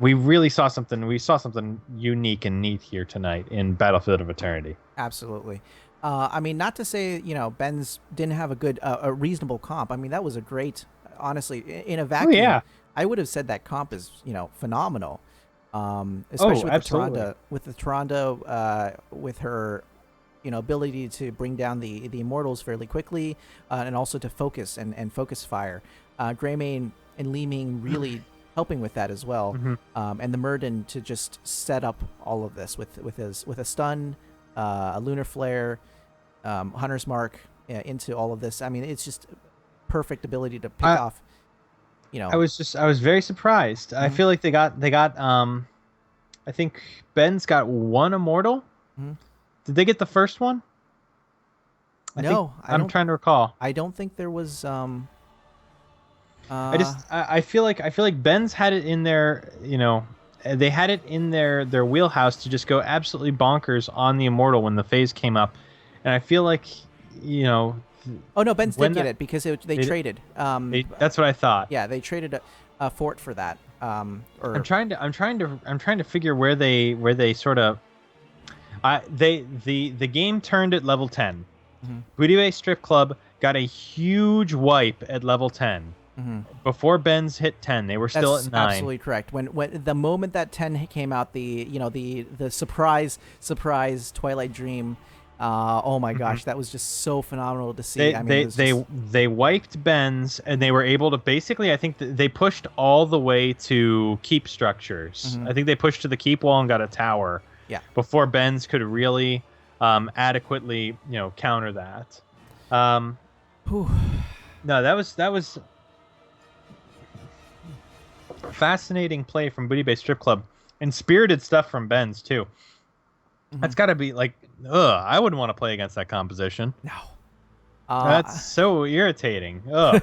we really saw something. We saw something unique and neat here tonight in Battlefield of Eternity. Absolutely. I mean, not to say, Ben's didn't have a reasonable comp. I mean, that was a great, honestly, in a vacuum. Oh yeah. I would have said that comp is, phenomenal. Oh, Especially absolutely. with the Tyrande, with her, ability to bring down the Immortals fairly quickly, and also to focus and focus fire. Greymane and Li Ming really helping with that as well. And the Murden to just set up all of this with a stun, a lunar flare, Hunter's Mark into all of this. I mean, it's just perfect ability to pick off. I was very surprised. I feel like they got I think Ben's got one immortal. Did they get the first one? I'm trying to recall. I don't think there was. I feel like Ben's had it in their, they had it in their wheelhouse to just go absolutely bonkers on the immortal when the phase came up, and I feel like, Oh no, Ben's did get it because they traded. That's what I thought. Yeah, they traded a fort for that. I'm trying to figure where they sort of. The game turned at level 10. Booty Bay Strip Club got a huge wipe at level 10. Before Ben's hit 10, they were still at 9. Absolutely correct. When the moment that 10 came out, the surprise Twilight Dream. Oh my gosh, that was just so phenomenal to see. They wiped Ben's, and they were able to basically, I think they pushed all the way to keep structures. I think they pushed to the keep wall and got a tower. Yeah. Before Ben's could really adequately, counter that. No, that was fascinating play from Booty Bay Strip Club, and spirited stuff from Ben's too. That's got to be like, I wouldn't want to play against that composition. No. That's so irritating. Ugh.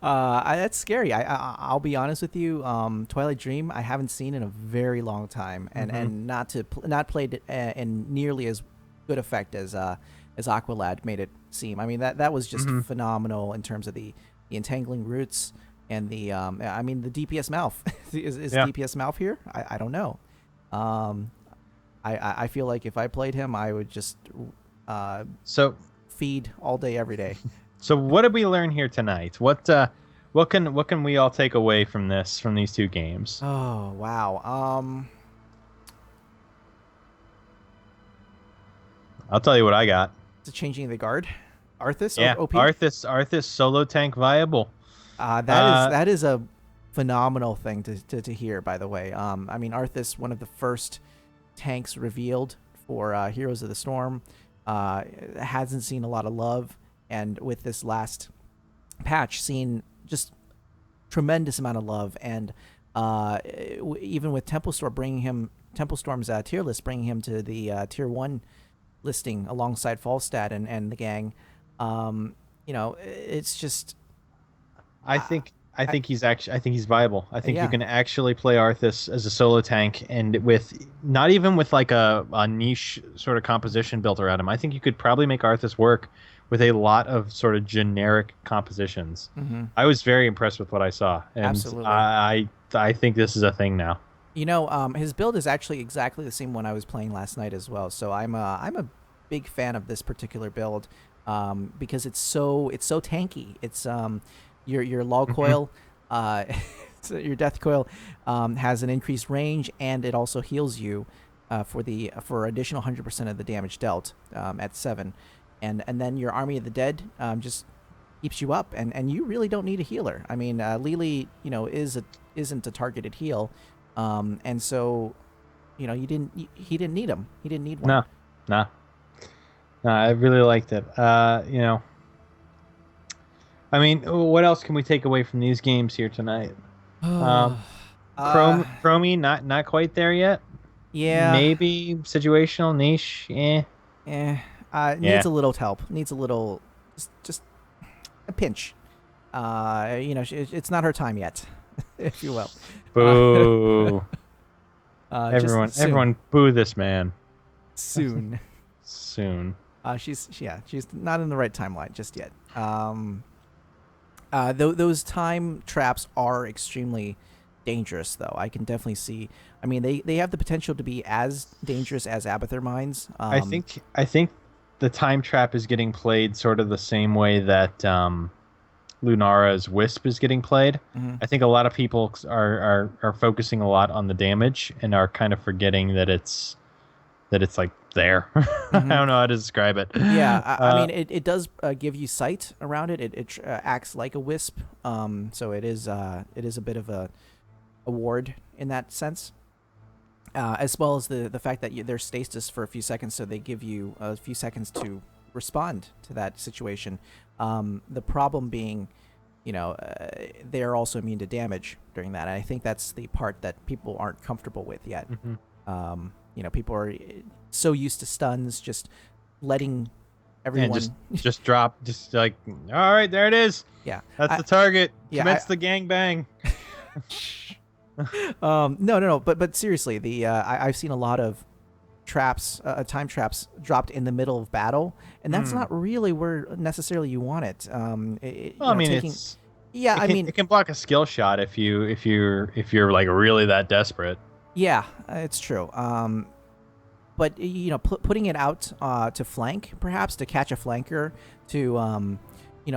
That's scary. I'll be honest with you. Twilight Dream I haven't seen in a very long time, and not played in nearly as good effect as Aqualad made it seem. I mean that was just phenomenal in terms of the entangling roots and the DPS Malf. is DPS Malf here? I don't know. I feel like if I played him, I would just feed all day, every day. So what did we learn here tonight? What can we all take away from these two games? Oh wow. I'll tell you what I got. It's changing the guard. Arthas? Yeah, OP? Arthas solo tank viable. That is a phenomenal thing to hear, by the way. I mean, Arthas, one of the first tanks revealed for Heroes of the Storm, hasn't seen a lot of love, and with this last patch, seen just tremendous amount of love, and even with Temple Storm's tier list, bringing him to the tier 1 listing alongside Falstad and the gang. It's just. I think he's viable. I think you can actually play Arthas as a solo tank, and with not even with like a niche sort of composition built around him. I think you could probably make Arthas work with a lot of sort of generic compositions. I was very impressed with what I saw, and absolutely. I think this is a thing now. His build is actually exactly the same one I was playing last night as well. So I'm a big fan of this particular build, because it's so tanky. It's your log coil, so your death coil, has an increased range, and it also heals you for additional 100% of the damage dealt at 7, and then your Army of the Dead just keeps you up, and you really don't need a healer. I mean, Lili, isn't a targeted heal, and so he didn't need him. He didn't need one. No, I really liked it. I mean, what else can we take away from these games here tonight? Chromie, not quite there yet. Yeah. Maybe situational niche. Needs a little help. Needs a little, just a pinch. It's not her time yet, if you will. Boo. Just everyone boo this man. Soon. Soon. She's not in the right timeline just yet. Those time traps are extremely dangerous, though. I can definitely see. I mean, they have the potential to be as dangerous as Abathur mines. I think the time trap is getting played sort of the same way that Lunara's Wisp is getting played. Mm-hmm. I think a lot of people are focusing a lot on the damage and are kind of forgetting that it's like there. Mm-hmm. I don't know how to describe it. Yeah, I mean, it does give you sight around it. It acts like a wisp, so it is a bit of a ward in that sense, as well as the fact that they're stasis for a few seconds, so they give you a few seconds to respond to that situation. The problem being, they're also immune to damage during that. And I think that's the part that people aren't comfortable with yet. Mm-hmm. People are so used to stuns, just letting everyone just drop, just like, all right, there it is. Yeah, that's the target. Yeah, Commence the gangbang. No. But seriously, I've seen a lot of traps, time traps dropped in the middle of battle, and that's not really where necessarily you want it. It can block a skill shot if you're like really that desperate. Yeah, it's true. But putting it out to flank, perhaps to catch a flanker, to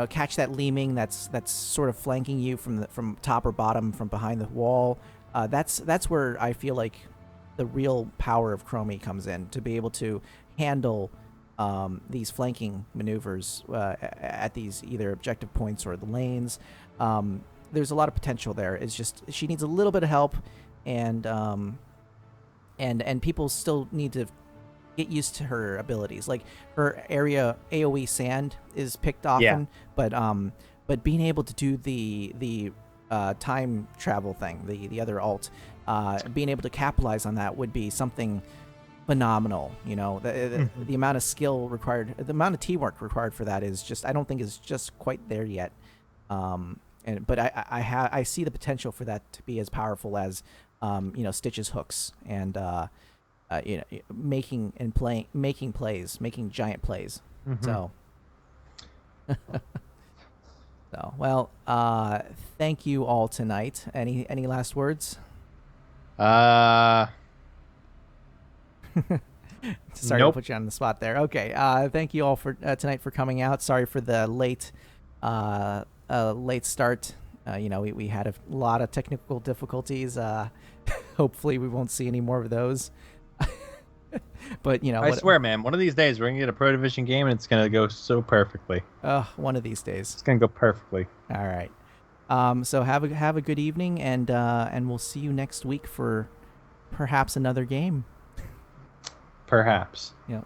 catch that Leeming that's sort of flanking you from top or bottom, from behind the wall. That's where I feel like the real power of Chromie comes in, to be able to handle these flanking maneuvers at these either objective points or the lanes. There's a lot of potential there. It's just she needs a little bit of help, and people still need to get used to her abilities. Like, her area AoE sand is picked often, but being able to do the time travel thing, the other alt, being able to capitalize on that would be something phenomenal. The amount of skill required, the amount of teamwork required for that is just, I don't think is just quite there yet. But I see the potential for that to be as powerful as Stitch's hooks and making giant plays. Mm-hmm. So well, thank you all tonight. Any last words? Sorry to put you on the spot there. Okay. Thank you all for tonight for coming out. Sorry for the late start. We had a lot of technical difficulties. Hopefully we won't see any more of those. But I swear, man, one of these days we're gonna get a Pro Division game and it's gonna go so perfectly. One of these days it's gonna go perfectly. All right. So have a good evening, and we'll see you next week for perhaps another game. Perhaps. Yeah.